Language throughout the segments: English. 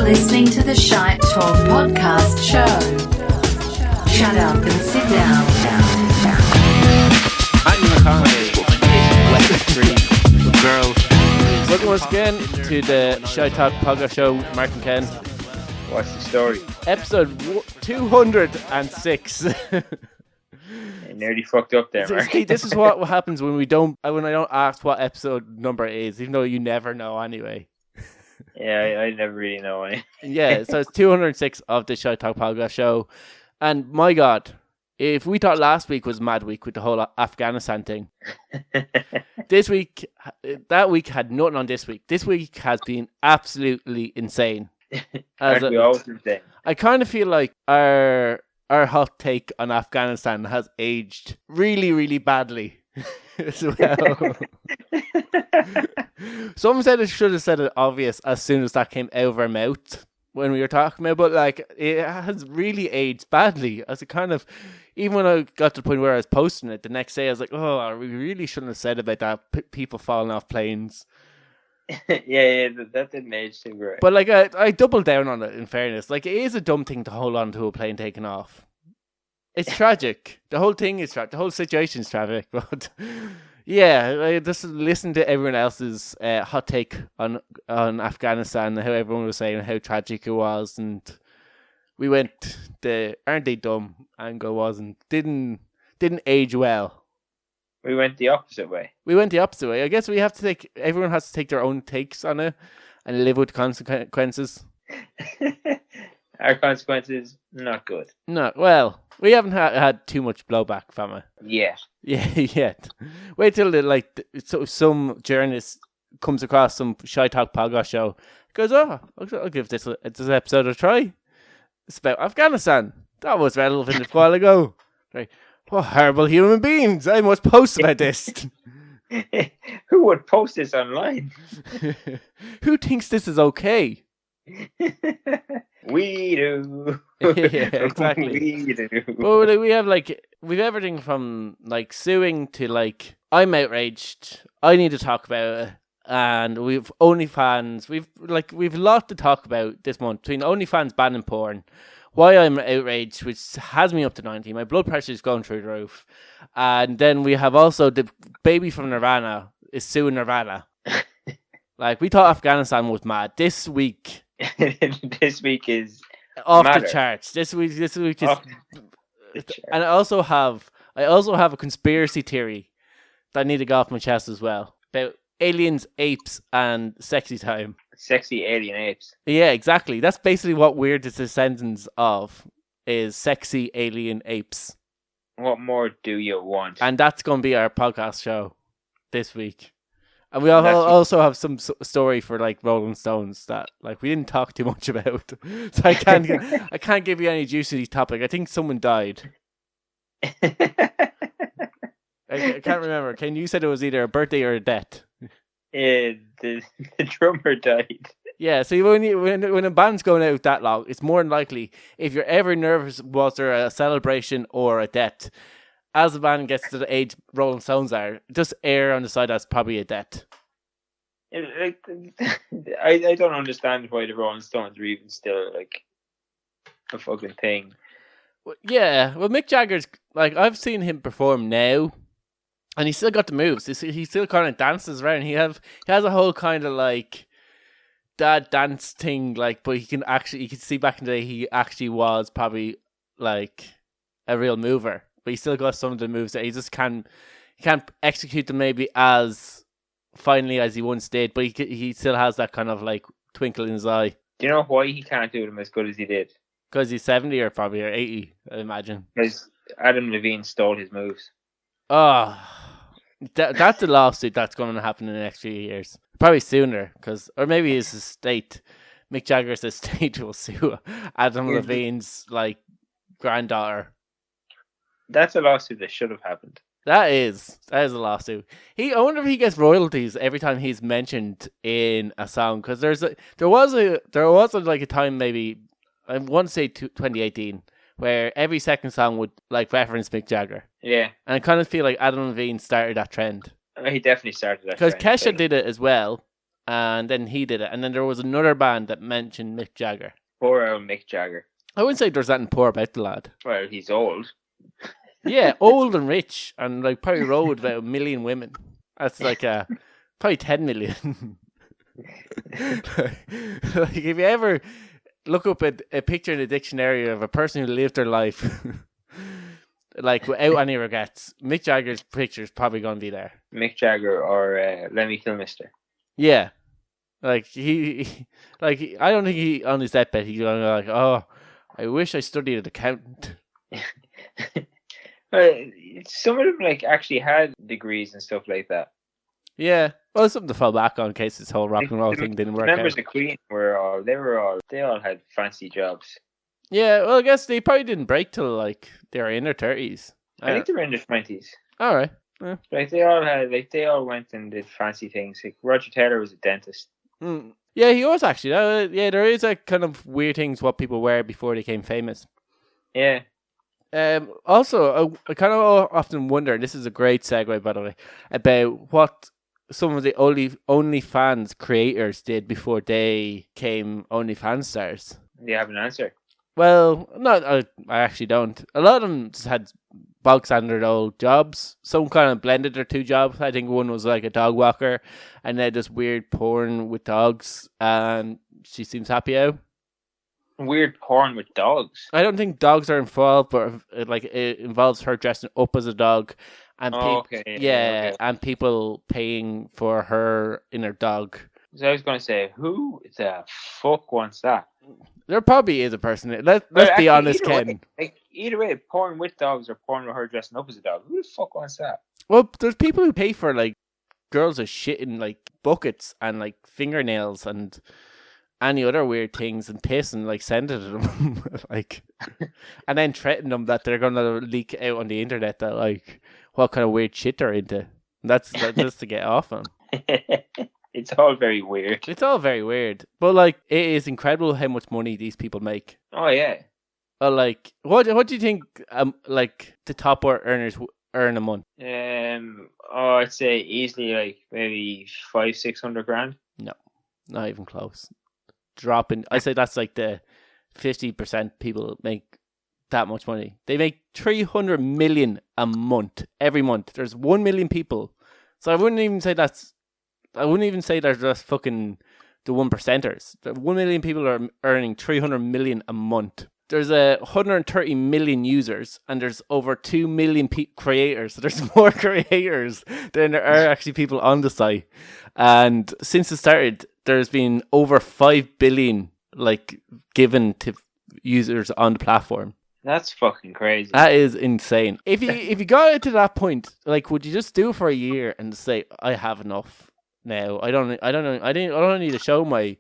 listening to the Shite Talk podcast show. Shut up and sit down. Girl. Welcome once again to the Shite Talk podcast show. Mark and Ken. What's the story? Episode 206. I nearly fucked up there, Mark. See, this is what happens when I don't ask what episode number it is, even though you never know anyway. Yeah, I never really know any. Yeah, so it's 206 of the Shite Talk podcast show. And my God, if we thought last week was mad week with the whole Afghanistan thing, this week, that week had nothing on this week. This week has been absolutely insane. Aren't we always insane? I kind of feel like our hot take on Afghanistan has aged really, really badly as well. Someone said it should have said it obvious as soon as that came out of our mouth when we were talking about it, but like it has really aged badly. As it kind of, even when I got to the point where I was posting it the next day, I was like, oh, we really shouldn't have said about that, people falling off planes. yeah, that didn't age too great. But like I doubled down on it, in fairness. Like, it is a dumb thing to hold on to a plane taking off. It's tragic. The whole thing is tragic. The whole situation is tragic. But yeah, I just listen to everyone else's hot take on Afghanistan and how everyone was saying how tragic it was, and we went the aren't they dumb angle wasn't didn't age well. We went the opposite way. I guess we have to everyone has to take their own takes on it and live with consequences. Our consequences, not good. No, well, we haven't had too much blowback from it. Yeah. Yeah, yet. Wait till some journalist comes across some Shite Talk podcast show, goes, oh, I'll give this episode a try. It's about Afghanistan. That was relevant a while ago. Right. What horrible human beings. I must post about this. Who would post this online? Who thinks this is okay? We do. Yeah, exactly. We do. But we've everything from like suing to like I'm outraged. I need to talk about it. And we've OnlyFans. We've a lot to talk about this month between OnlyFans banning porn. Why I'm outraged, which has me up to 90. My blood pressure is going through the roof. And then we have also the baby from Nirvana is suing Nirvana. Like, we thought Afghanistan was mad. This week... This week is... off matter. the charts. This week is... And I also have a conspiracy theory that I need to get off my chest as well. About aliens, apes, and sexy time. Sexy alien apes. Yeah, exactly. That's basically what we're the descendants of, is sexy alien apes. What more do you want? And that's going to be our podcast show this week. And we also have some story for like Rolling Stones that like we didn't talk too much about. So I can't give you any juicy topic. I think someone died. I can't remember. Ken, you said it was either a birthday or a death. The drummer died. Yeah, so when a band's going out that long, it's more than likely, if you're ever nervous, was there a celebration or a death? As the band gets to the age Rolling Stones are, just err on the side that's probably a death. I don't understand why the Rolling Stones are even still like a fucking thing. Well, yeah, well, Mick Jagger's like, I've seen him perform now, and he's still got the moves. He still kind of dances around. He has a whole kind of like dad dance thing, like, but you can see back in the day he actually was probably like a real mover. But he still got some of the moves that he just can't execute them maybe as finely as he once did. But he still has that kind of like twinkle in his eye. Do you know why he can't do them as good as he did? Because he's 70 or 80, I imagine. Because Adam Levine stole his moves. Oh, that's a lawsuit that's going to happen in the next few years. Probably sooner, or maybe his estate. Mick Jagger's estate will sue Adam Levine's like granddaughter. That's a lawsuit that should have happened. That is a lawsuit. I wonder if he gets royalties every time he's mentioned in a song, because there was a time, maybe I want to say 2018, where every second song would like reference Mick Jagger. Yeah, and I kind of feel like Adam Levine started that trend. He definitely started that because trend. Kesha did it as well, and then he did it, and then there was another band that mentioned Mick Jagger. Poor old Mick Jagger. I wouldn't say there's nothing poor about the lad. Well, he's old. Yeah, old and rich, and like probably rode about 1 million women. That's like probably 10 million. Like if you ever look up a picture in the dictionary of a person who lived their life like without any regrets, Mick Jagger's picture is probably going to be there. Mick Jagger or Lemmy Kilmister. Yeah, like he like I don't think he on his deathbed he's going to like, oh, I wish I studied an accountant. Some of them like actually had degrees and stuff like that. Yeah, well, it's something to fall back on in case this whole rock and roll thing didn't work Members out. of Queen they all had fancy jobs. Yeah, well, I guess they probably didn't break till like they were in their 30s. I think they were in their 20s. All right. Yeah. Like they all went and did fancy things. Like Roger Taylor was a dentist. Yeah, he was actually. Yeah, there is a kind of weird things what people wear before they became famous. Yeah. Also, I kind of often wonder, and this is a great segue, by the way, about what some of the OnlyFans creators did before they became OnlyFans stars. Do you have an answer? Well, I actually don't. A lot of them just had bog standard old jobs. Some kind of blended their two jobs. I think one was like a dog walker, and then just weird porn with dogs, and she seems happy out. Weird porn with dogs. I don't think dogs are involved, but like it involves her dressing up as a dog, and and people paying for her inner dog. So I was going to say, who the fuck wants that? There probably is a person. Let's be honest, Ken. Either way, porn with dogs or porn with her dressing up as a dog. Who the fuck wants that? Well, there's people who pay for like girls with shit in like buckets and like fingernails and any other weird things and piss and like send it to them, like, and then threaten them that they're gonna leak out on the internet that like what kind of weird shit they're into. That's just to get off them. It's all very weird. It's all very weird, but like it is incredible how much money these people make. Oh yeah. Like what do you think? Like the top earners earn a month? I'd say easily like maybe 500-600 grand. No, not even close. Dropping, I say that's like the 50% people make that much money. They make 300 million a month every month. There's 1 million people, so I wouldn't even say they're just fucking the 1%ers. 1 million people are earning 300 million a month. There's 130 million users, and there's over 2 million creators. So there's more creators than there are actually people on the site. And since it started, there's been over 5 billion like given to users on the platform. That's fucking crazy. That is insane. If you got it to that point, like, would you just do it for a year and say, I have enough now? I don't need to show I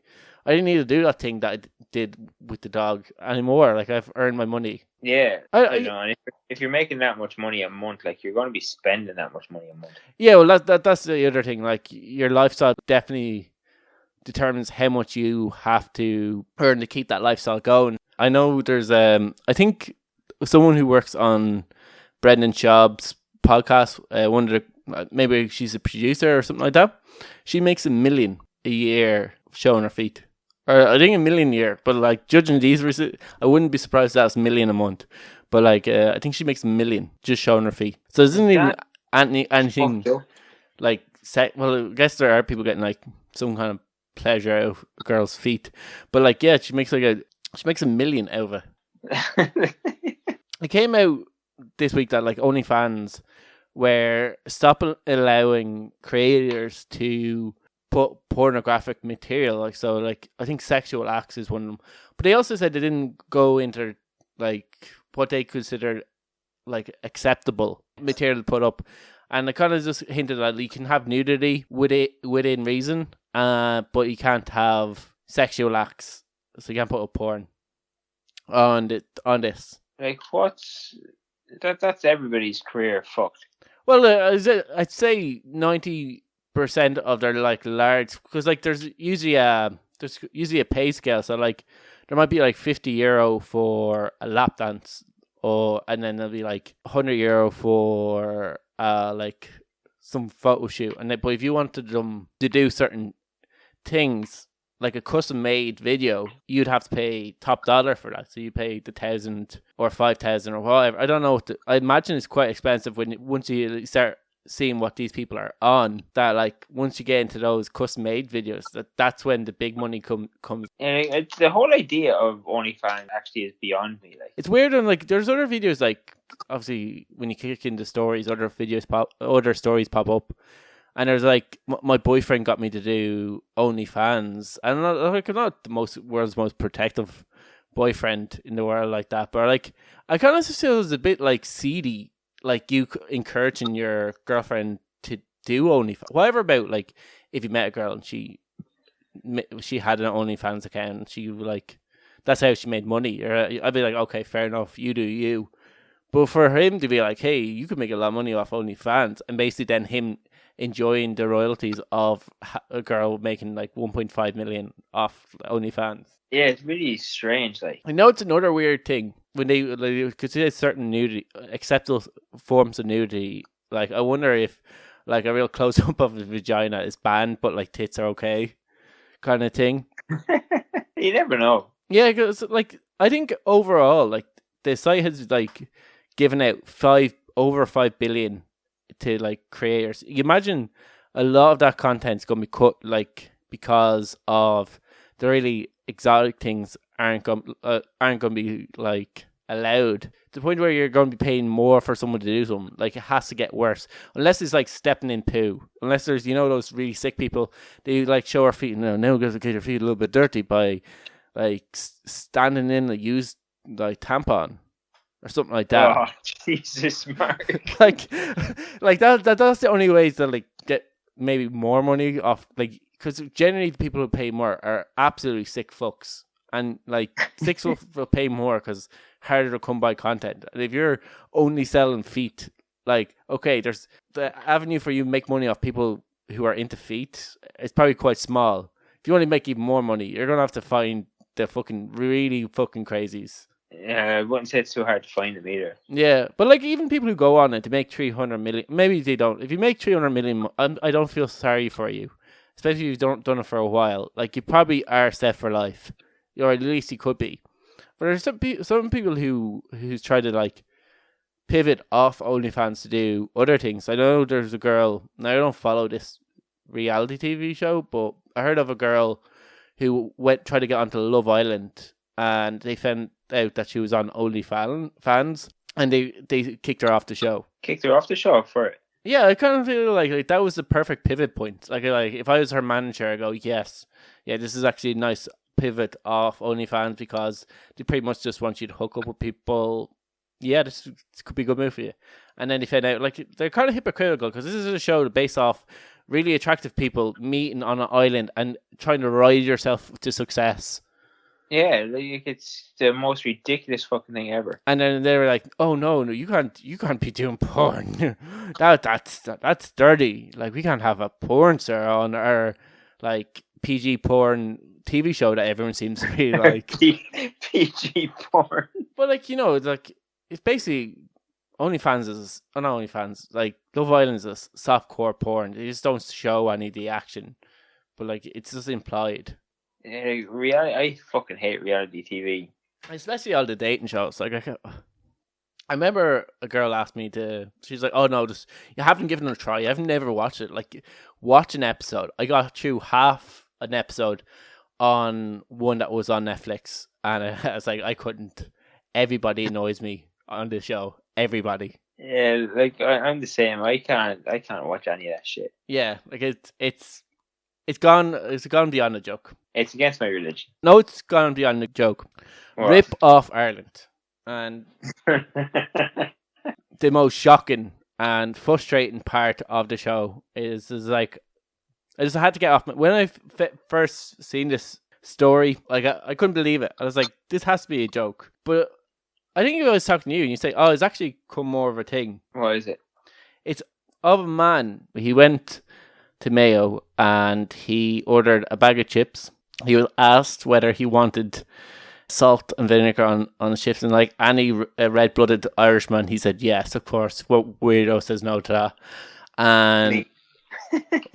didn't need to do that thing that I did with the dog anymore. Like, I've earned my money. Yeah, I know. And if you're making that much money a month, like, you're going to be spending that much money a month. Yeah, well, that's the other thing. Like, your lifestyle definitely determines how much you have to earn to keep that lifestyle going. I know there's I think someone who works on Brendan Schaub's podcast, one of the, maybe she's a producer or something like that. She makes $1 million a year showing her feet. Or I think $1 million a year, but like judging these, I wouldn't be surprised if that's $1 million a month. But like, I think she makes $1 million just showing her feet. So there isn't even anything like well, I guess there are people getting like some kind of pleasure out of a girl's feet, but like, yeah, she makes $1 million out of it. It came out this week that like OnlyFans were stopping allowing creators to put pornographic material, like, so like I think sexual acts is one of them, but they also said they didn't go into like what they consider like acceptable material to put up, and they kind of just hinted that you can have nudity within reason, but you can't have sexual acts, so you can't put up porn on this. Like, that's everybody's career fucked. Well, I'd say 90% of their like large, because like there's usually a pay scale, so like there might be like €50 for a lap dance, and then there'll be like €100 for like some photo shoot, but if you wanted them to do certain things, like a custom made video, you'd have to pay top dollar for that. So you pay the 1,000 or 5,000 or whatever. I don't know. I imagine it's quite expensive once you start seeing what these people are on. That like once you get into those custom made videos, that's when the big money comes. And the whole idea of OnlyFans actually is beyond me. Like, it's weird, and like there's other videos, like obviously when you click into stories, other stories pop up. And there's like, my boyfriend got me to do OnlyFans. I'm not the world's most protective boyfriend in the world like that, but like, I kind of just feel it's a bit like seedy, like you encouraging your girlfriend to do OnlyFans. Whatever about like, if you met a girl and she had an OnlyFans account, and she like, that's how she made money. Or I'd be like, okay, fair enough, you do you. But for him to be like, hey, you could make a lot of money off OnlyFans, and basically then him enjoying the royalties of a girl making like 1.5 million off OnlyFans. Yeah, it's really strange. Like, I know it's another weird thing when they consider certain nudity, acceptable forms of nudity. Like, I wonder if like a real close up of a vagina is banned, but like tits are okay, kind of thing. You never know. Yeah, because like I think overall, like the site has like given out over 5 billion to like creators. You imagine a lot of that content's going to be cut, like because of the really exotic things aren't going to be like allowed, to the point where you're going to be paying more for someone to do something. Like, it has to get worse, unless it's like stepping in poo, unless there's, you know, those really sick people, they like show our feet, now get your feet a little bit dirty by like standing in a used like tampon or something like that. Oh, Jesus, Mark. like that's the only ways that like get maybe more money off, like, because generally the people who pay more are absolutely sick fucks, and like sick fucks will pay more because harder to come by content. And if you're only selling feet, like, okay, there's the avenue for you to make money off people who are into feet. It's probably quite small. If you want to make even more money, you're gonna have to find the fucking really fucking crazies. Yeah, I wouldn't say it's too hard to find them either. Yeah, but like even people who go on it to make 300 million, maybe they don't. If you make 300 million, I don't feel sorry for you, especially if you've done it for a while. Like, you probably are set for life, or at least you could be. But there's some people who's tried to like pivot off OnlyFans to do other things. I know there's a girl. Now, I don't follow this reality TV show, but I heard of a girl who tried to get onto Love Island, and they found out that she was on OnlyFans, and they kicked her off the show. Kicked her off the show for it? Yeah, I kind of feel like that was the perfect pivot point. Like if I was her manager, I go, yes, yeah, this is actually a nice pivot off OnlyFans, because they pretty much just want you to hook up with people. Yeah, this could be a good move for you. And then they found out, like, they're kind of hypocritical, because this is a show based off really attractive people meeting on an island and trying to ride yourself to success. Yeah, like, it's the most ridiculous fucking thing ever. And then they were like, "Oh no, you can't be doing porn. that's dirty. Like, we can't have a porn star on our like PG porn TV show that everyone seems to be like PG porn." But like, you know, it's basically OnlyFans is not OnlyFans. Like, Love Island is a softcore porn. They just don't show any of the action, but like, it's just implied. I fucking hate reality TV, especially all the dating shows. Like, I remember a girl asked me she's like, "Oh no, you haven't given it a try. You haven't never watched it. Like, watch an episode." I got through half an episode on one that was on Netflix, and I was like, I couldn't. Everybody annoys me on the show. Everybody. Yeah, like, I'm the same. I can't watch any of that shit. Yeah, like it's gone beyond a joke. It's against my religion. No, it's gone beyond a joke. What? Rip off Ireland. And the most shocking and frustrating part of the show is like, I just had to get off. When I first seen this story, like, I couldn't believe it. I was like, this has to be a joke. But I think if I was talking to you and you say, "Oh, it's actually come more of a thing." What is it? It's of a man. He went to Mayo and he ordered a bag of chips. He was asked whether he wanted salt and vinegar on the chips, and like any red-blooded Irishman, he said yes, of course. What weirdo says no to that? And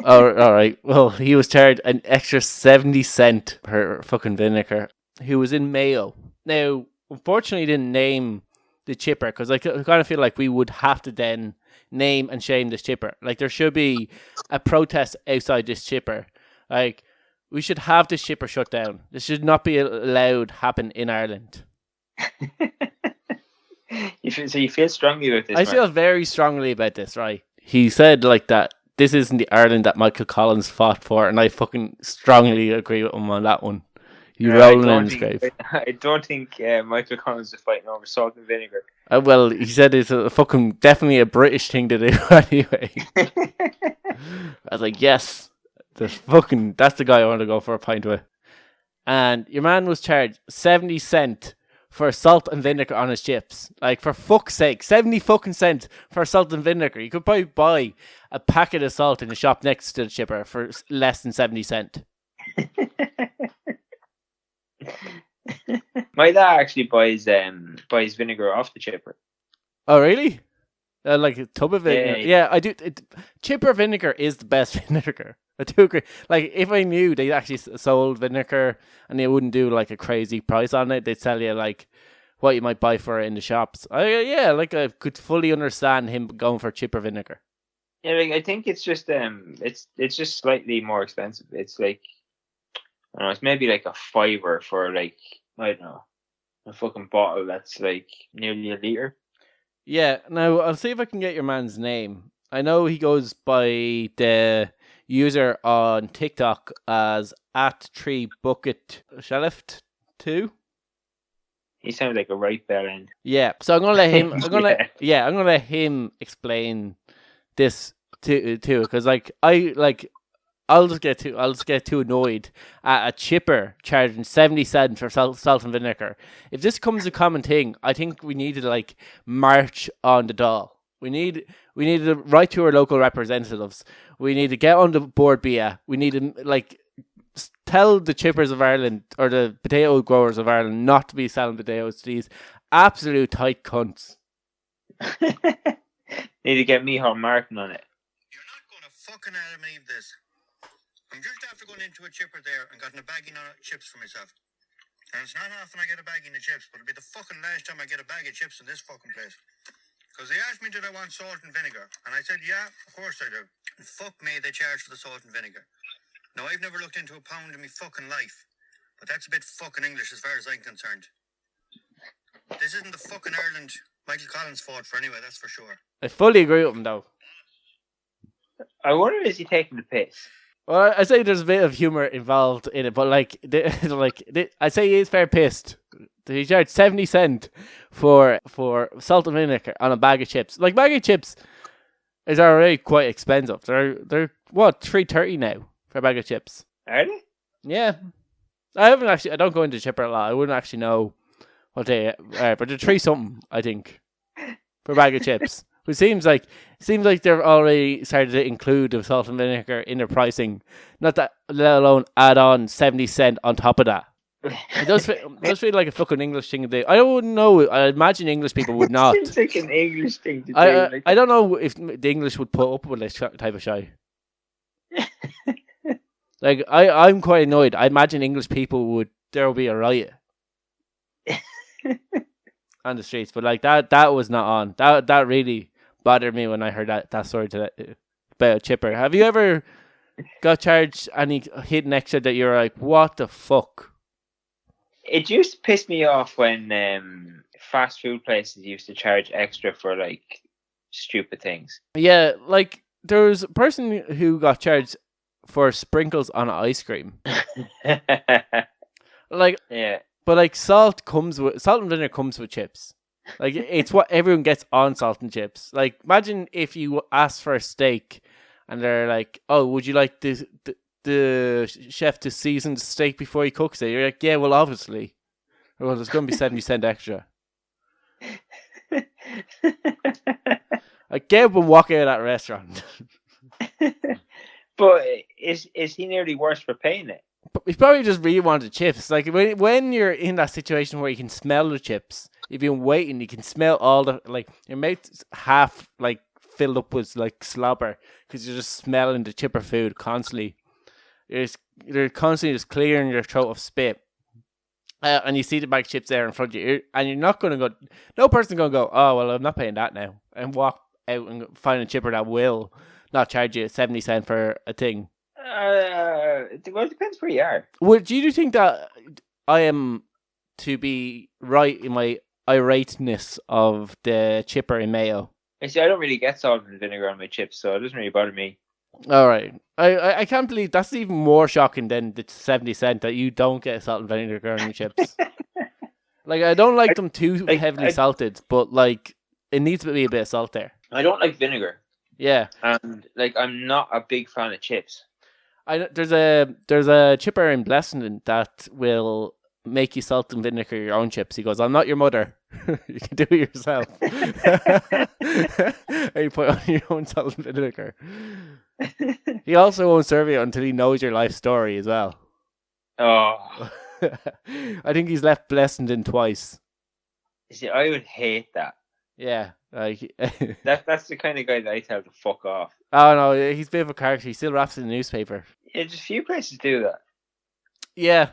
Oh, all right. Well, he was charged an extra 70 cent per fucking vinegar. He was in Mayo. Now, unfortunately, he didn't name the chipper because I kind of feel like we would have to then name and shame this chipper. Like, there should be a protest outside this chipper. Like, we should have this chipper shut down. This should not be allowed happen in Ireland. So you feel strongly about this? I feel very strongly about this, right? He said like that this isn't the Ireland that Michael Collins fought for, and I fucking strongly agree with him on that one. You're rolling in his grave. I don't think Michael Collins is fighting over salt and vinegar. Well, he said it's a fucking definitely a British thing to do anyway. I was like, yes, that's the guy I want to go for a pint with. And your man was charged 70 cent for salt and vinegar on his chips. Like, for fuck's sake, 70 fucking cent for salt and vinegar. You could probably buy a packet of salt in the shop next to the chipper for less than 70 cent. My dad actually buys vinegar off the chipper. Oh, really? Like a tub of vinegar? Yeah, I do. Chipper vinegar is the best vinegar. I do agree. Like, if I knew they actually sold vinegar and they wouldn't do like a crazy price on it, they'd tell you like what you might buy for it in the shops. I could fully understand him going for chipper vinegar. Yeah, like, I think it's just it's just slightly more expensive. It's like, I don't know, it's maybe like a $5 for like, I don't know, a fucking bottle that's like nearly a litre. Yeah, now I'll see if I can get your man's name. I know he goes by the user on TikTok as @3bucket2. He sounds like a right bell end. Yeah, so I'm gonna let him. I'm gonna let him explain this too, because I'll just get too annoyed at a chipper charging 70 cents for salt and vinegar. If this becomes a common thing, I think we need to like march on the doll. We need to write to our local representatives. We need to get on the board, Bia. We need to like tell the chippers of Ireland or the potato growers of Ireland not to be selling potatoes to these absolute tight cunts. Need to get Micheál Martin on it. You're not going to fucking eliminate this. I'm just after going into a chipper there and gotten a bagging of chips for myself. And it's not often I get a bagging of chips, but it'll be the fucking last time I get a bag of chips in this fucking place. Because they asked me, did I want salt and vinegar? And I said, yeah, of course I do. And fuck me, they charge for the salt and vinegar. Now, I've never looked into a pound in my fucking life, but that's a bit fucking English as far as I'm concerned. This isn't the fucking Ireland Michael Collins fought for anyway, that's for sure. I fully agree with him, though. I wonder, is he taking the piss? Well, I say there's a bit of humour involved in it, but I say he is fair pissed. He charged 70 cent for salt and vinegar on a bag of chips. Like, bag of chips is already quite expensive. They're what, $3.30 now for a bag of chips? Are they? Yeah, I don't go into chipper a lot. I wouldn't actually know what they are, but they're $3 something, I think, for a bag of chips. It seems like they've already started to include the salt and vinegar in their pricing. Not that, let alone add on 70 cent on top of that. It does feel like a fucking English thing to do. I wouldn't know. I imagine English people would not. Seems like an English thing to do. I don't know if the English would put up with this type of shy. Like, I'm quite annoyed. I imagine English people there will be a riot on the streets. But like that was not on. That really bothered me when I heard that story about a chipper. Have you ever got charged any hidden extra that you're like, what the fuck? It used to piss me off when fast food places used to charge extra for like stupid things. Yeah, like there was a person who got charged for sprinkles on ice cream. Like, yeah. But like salt and vinegar comes with chips. Like, it's what everyone gets on salt and chips. Like, imagine if you ask for a steak and they're like, "Oh, would you like the chef to season the steak before he cooks it?" You're like, "Yeah, well, obviously. Well, there's going to be 70 cent extra." I get up and walk out of that restaurant. But is he nearly worse for paying it? But he probably just really wanted chips. Like, when you're in that situation where you can smell the chips, if you're waiting, you can smell all the, like, your mouth's half, like, filled up with like slobber because you're just smelling the chipper food constantly. You're constantly just clearing your throat of spit. And you see the bag of chips there in front of you, and you're not going to go. No person's going to go, oh well, I'm not paying that now, and walk out and find a chipper that will not charge you 70 cents for a thing. Well, it depends where you are. Do you think that I am to be right in my irateness of the chipper in Mayo? I see. I don't really get salt and vinegar on my chips, so it doesn't really bother me. All right, I can't believe that's even more shocking than the 70 cent that you don't get salt and vinegar on your chips. Like I don't like them too heavily salted, but like it needs to be a bit of salt there. I don't like vinegar. Yeah, and like I'm not a big fan of chips. There's a chipper in Blessington that will make you salt and vinegar your own chips. He goes, I'm not your mother. You can do it yourself. And you put on your own salt and vinegar. He also won't serve you until he knows your life story as well. Oh. I think he's left Blessington twice. See, I would hate that. Yeah. Like that's the kind of guy that I tell to fuck off. Oh no, he's a bit of a character. He still wraps in the newspaper. Yeah, just a few places do that. Yeah.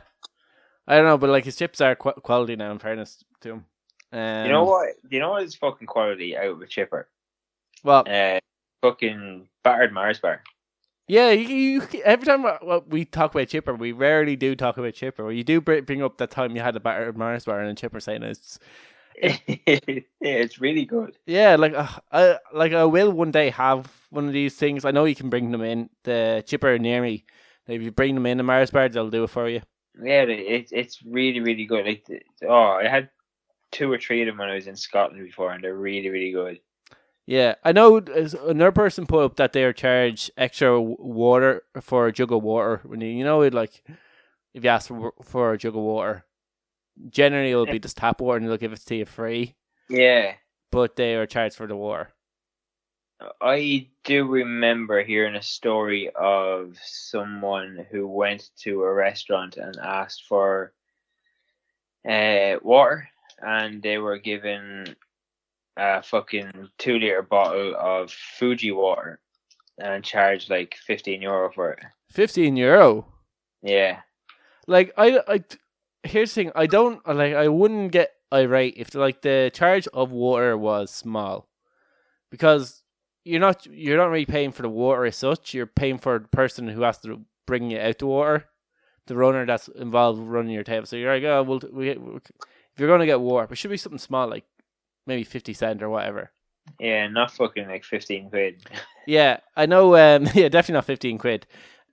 I don't know, but like his chips are quality now, in fairness to him. You know what? You know what is fucking quality out of a chipper? Well, fucking battered Mars bar. Yeah, you every time we talk about chipper, we rarely do talk about chipper. Well, you do bring up that time you had a battered Mars bar and a chipper saying yeah, it's really good. Yeah, I will one day have one of these things. I know you can bring them in. The chipper near me, if you bring them in the Mars bar, they'll do it for you. Yeah, it's really, really good. I had 2 or 3 of them when I was in Scotland before, and they're really, really good. Yeah, I know another person put up that they're charged extra water for a jug of water. When like if you ask for a jug of water, generally it'll be just tap water and they'll give it to you free. Yeah. But they are charged for the water. I do remember hearing a story of someone who went to a restaurant and asked for water, and they were given a fucking 2-liter bottle of Fuji water and charged like €15 for it. €15? Yeah. Like here's the thing, I wouldn't get irate if like the charge of water was small, because you're not really paying for the water as such. You're paying for the person who has to bring you out the water, the runner that's involved running your table. So you're like, oh, if you're going to get water, but it should be something small, like maybe 50 cents or whatever. Yeah, not fucking like 15 quid. Yeah, I know. Yeah, definitely not 15 quid.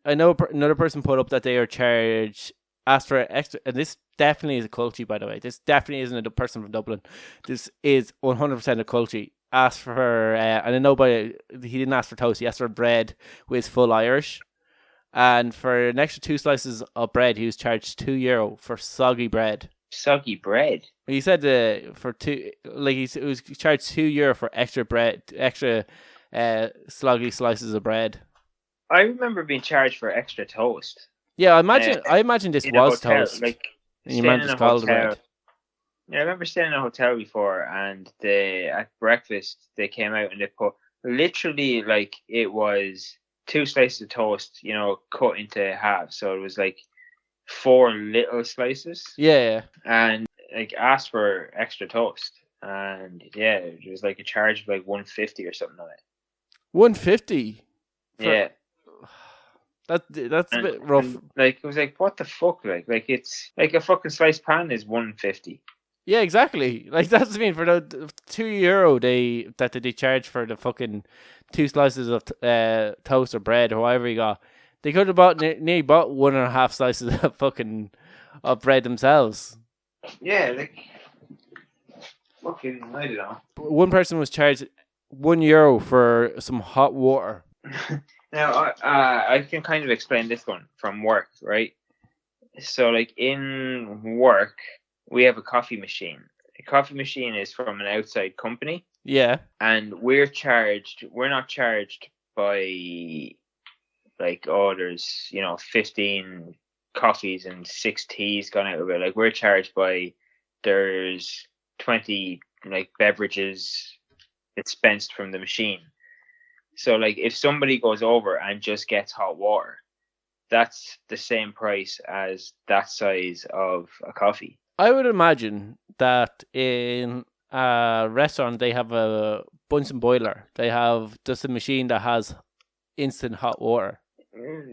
I know another person put up that they are charged, asked for extra, and this definitely is a culture, by the way. This definitely isn't a person from Dublin. This is 100% a culture. Asked for, and I know he didn't ask for toast, he asked for bread with full Irish. And for an extra 2 slices of bread, he was charged €2 for soggy bread. Soggy bread? He said for two, like he was charged €2 for extra bread, extra sloggy slices of bread. I remember being charged for extra toast. Yeah, I imagine this was toast. Like, and you meant just called the bread. Yeah, I remember staying in a hotel before, and at breakfast they came out and they put literally like it was 2 slices of toast, cut into half. So it was like 4 little slices. Yeah. And like asked for extra toast, and yeah, it was like a charge of like $150 or something like that. $150. Yeah. That's a bit rough. And, like, it was like, what the fuck? Like it's like a fucking sliced pan is $150. Yeah, exactly. Like that's the mean for the €2 they charge for the fucking 2 slices of toast or bread or whatever you got. They could have nearly bought 1.5 slices of bread themselves. Yeah, like fucking I don't know. One person was charged €1 for some hot water. Now I can kind of explain this one from work, right? So like in work, we have a coffee machine. A coffee machine is from an outside company. Yeah. And we're not charged by like, there's 15 coffees and 6 teas gone out of it. Like, we're charged by there's 20 like beverages dispensed from the machine. So like if somebody goes over and just gets hot water, that's the same price as that size of a coffee. I would imagine that in a restaurant they have a Bunsen boiler. They have just a machine that has instant hot water.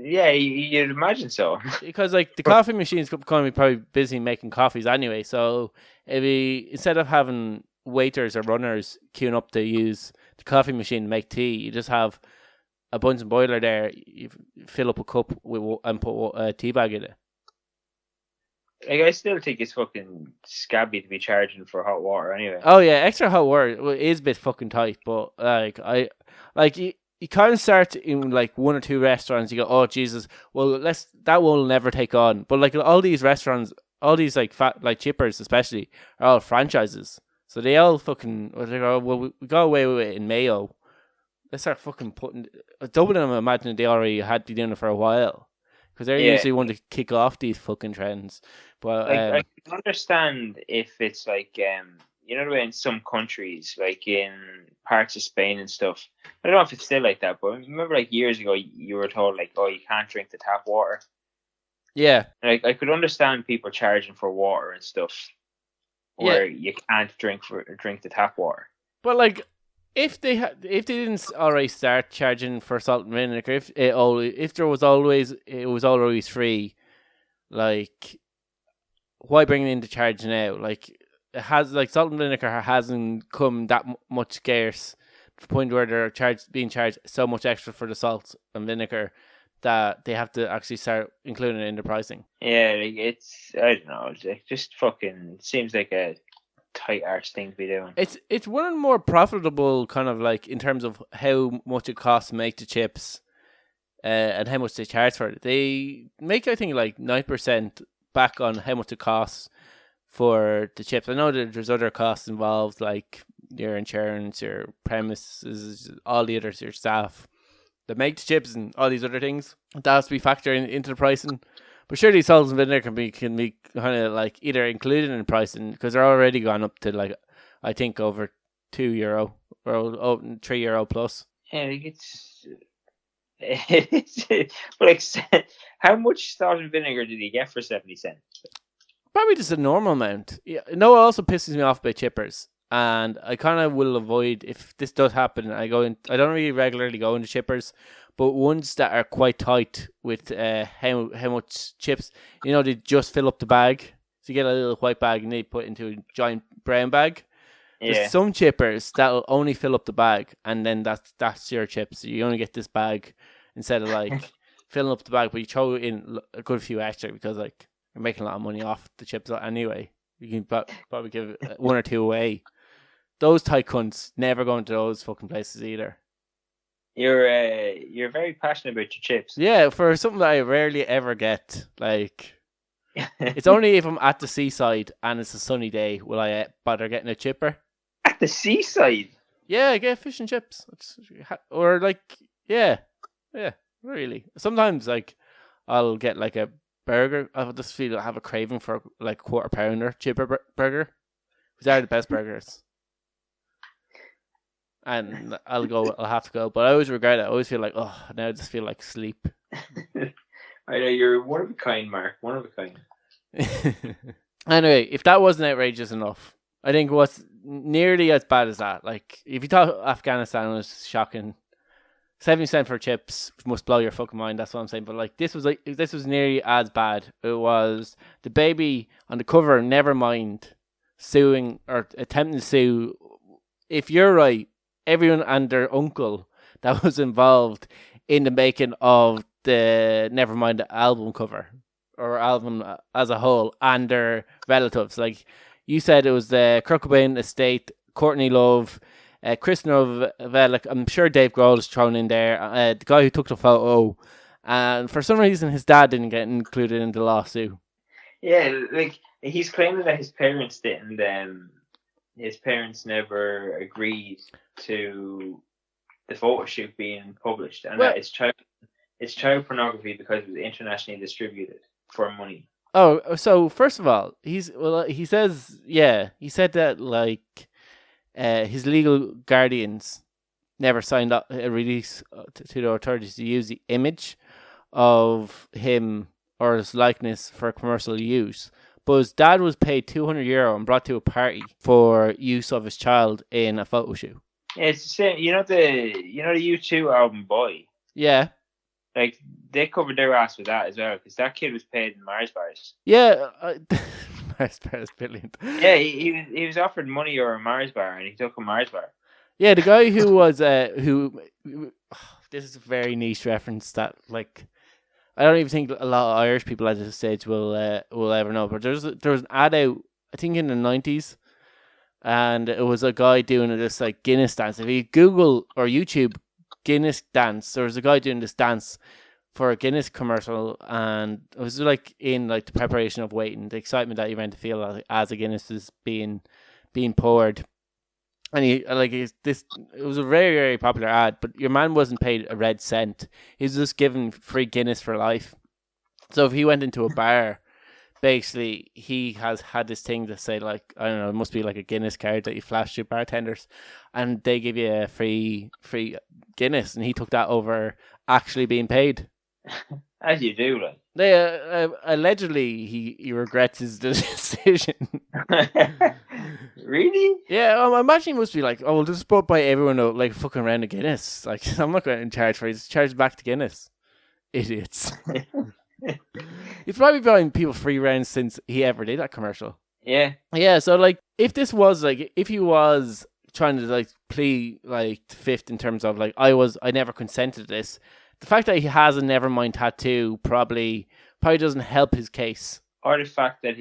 Yeah, you'd imagine so. Because like the coffee machine's going to be probably busy making coffees anyway. So instead of having waiters or runners queuing up to use the coffee machine to make tea, you just have a Bunsen boiler there. You fill up a cup and put a tea bag in it. Like, I still think it's fucking scabby to be charging for hot water anyway. Oh yeah, extra hot water is a bit fucking tight, but you kind of start in like one or two restaurants. You go, oh Jesus, well that will never take on. But like all these restaurants, all these like chippers especially, are all franchises. So they all fucking we got away with it in Mayo. Let's start fucking putting Dublin. I'm imagining they already had been doing it for a while because they're usually one to kick off these fucking trends. But I can understand if it's like you know the way in some countries, like in parts of Spain and stuff. I don't know if it's still like that, but I remember like years ago you were told like, oh, you can't drink the tap water. Yeah. Like I could understand people charging for water and stuff where you can't drink the tap water. But like if they didn't already start charging for salt and vinegar, if it was always free, like why bring it into charge now? Like it has like salt and vinegar hasn't come that much scarce to the point where they're being charged so much extra for the salt and vinegar that they have to actually start including it in the pricing. Yeah, like it's I don't know, it just fucking seems like a tight arse thing to be doing. It's one of the more profitable kind of like in terms of how much it costs to make the chips, and how much they charge for it. They make I think like 9% back on how much it costs for the chips. I know that there's other costs involved like your insurance, your premises, all the others, your staff that make the chips and all these other things. That has to be factored into the pricing. But surely salt and vinegar can be kind of like either included in the pricing because they're already gone up to like I think over €2 or €3 plus. Yeah, like but like how much salt and vinegar did he get for 70 cents? Probably just a normal amount. Yeah, no, it also pisses me off about chippers, and I kind of will avoid if this does happen. I don't really regularly go into chippers, but ones that are quite tight with how much chips. You know, they just fill up the bag. So you get a little white bag and they put it into a giant brown bag. Yeah. There's some chippers that'll only fill up the bag, and then that's your chips. So you only get this bag instead of like filling up the bag, but you throw in a good few extra because like you're making a lot of money off the chips anyway. You can probably give one or two away. Those tight cunts never go into those fucking places either. You're very passionate about your chips. Yeah, for something that I rarely ever get. Like, it's only if I'm at the seaside and it's a sunny day will I bother getting a chipper. At the seaside? Yeah, I get fish and chips. Or like, yeah, really. Sometimes like I'll get like a burger. I just feel I have a craving for like quarter pounder chipper burger. Because they're the best burgers. And I'll have to go. But I always regret it. I always feel like, oh, now I just feel like sleep. I know, you're one of a kind, Mark. One of a kind. Anyway, if that wasn't outrageous enough, I think what's nearly as bad as that. Like, if you thought Afghanistan was shocking, 70 cents for chips must blow your fucking mind. That's what I'm saying. But like, this was nearly as bad. It was the baby on the cover, never mind, suing or attempting to sue. If you're right, everyone and their uncle that was involved in the making of the Nevermind album cover or album as a whole and their relatives. Like you said, it was the Kurt Cobain estate, Courtney Love, Chris Novellek, I'm sure Dave Grohl is thrown in there, the guy who took the photo, and for some reason his dad didn't get included in the lawsuit. Yeah, like he's claiming that his parents didn't. His parents never agreed to the photo shoot being published, and that it's child pornography because it was internationally distributed for money. Oh, so first of all, he said that like his legal guardians never signed up a release to the authorities to use the image of him or his likeness for commercial use. But his dad was paid €200 and brought to a party for use of his child in a photo shoot. Yeah, it's the same. You know the U2 album Boy. Yeah. Like they covered their ass with that as well because that kid was paid in Mars bars. Yeah. Mars bars, brilliant. Yeah, he was offered money or a Mars bar and he took a Mars bar. Yeah, the guy who was this is a very niche reference that like I don't even think a lot of Irish people at this stage will ever know. But there was an ad out, I think in the 90s, and it was a guy doing this like Guinness dance. If you Google or YouTube Guinness dance, there was a guy doing this dance for a Guinness commercial, and it was like in like the preparation of waiting, the excitement that you're meant to feel as a Guinness is being poured. And it was a very, very popular ad, but your man wasn't paid a red cent. He was just given free Guinness for life. So if he went into a bar, basically he has had this thing to say like, I don't know, it must be like a Guinness card that you flash to bartenders and they give you a free Guinness, and he took that over actually being paid. As you do, like. They allegedly he regrets his decision. Really? Yeah, I imagine he must be like, oh, we'll just buy everyone like a fucking round of Guinness. Like, I'm not going to charge for it. Just charge back to Guinness. Idiots. He's probably buying people free rounds since he ever did that commercial. Yeah. Yeah, so like, if he was trying to like plead like fifth in terms of like, I never consented to this, the fact that he has a Nevermind tattoo probably doesn't help his case. Or the fact that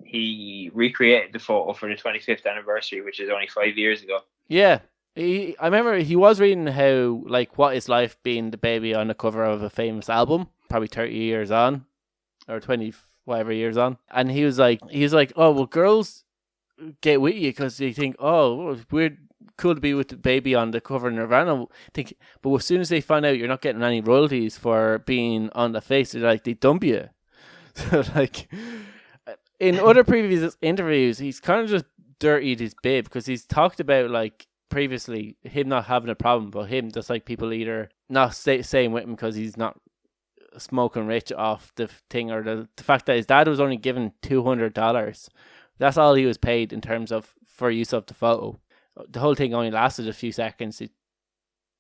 he recreated the photo for the 25th anniversary, which is only 5 years ago. Yeah. I remember he was reading how, like, what is life being the baby on the cover of a famous album, probably 30 years on, or 20 whatever years on. And he was like, oh, well, girls get with you because they think, oh, we're cool to be with the baby on the cover of Nirvana. But as soon as they find out you're not getting any royalties for being on the face, they're like, they dump you. So, like, in other previous interviews, he's kind of just dirtied his bib because he's talked about, like, previously him not having a problem, but him just like people either not staying with him because he's not smoking rich off the thing, or the fact that his dad was only given $200. That's all he was paid in terms of for use of the photo. The whole thing only lasted a few seconds. He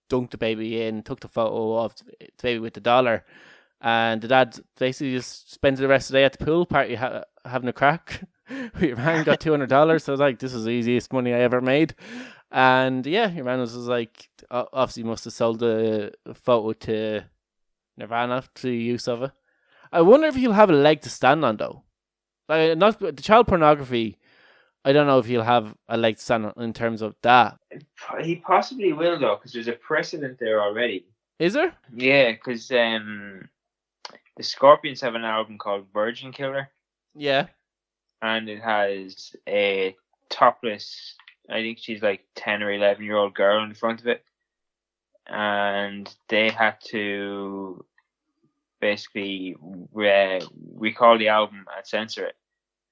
dunked the baby in, took the photo of the baby with the dollar, and the dad basically just spent the rest of the day at the pool party having a crack. Your man got $200, so I was like, this is the easiest money I ever made. And yeah, your man was like, obviously must have sold the photo to Nirvana to the use of it. I wonder if he'll have a leg to stand on though. Like, not the child pornography, I don't know if he'll have a leg to stand on in terms of that. He possibly will though, because there's a precedent there already. Is there? Yeah, because the Scorpions have an album called Virgin Killer. Yeah. And it has a topless, I think she's like 10 or 11-year-old girl in the front of it. And they had to basically recall the album and censor it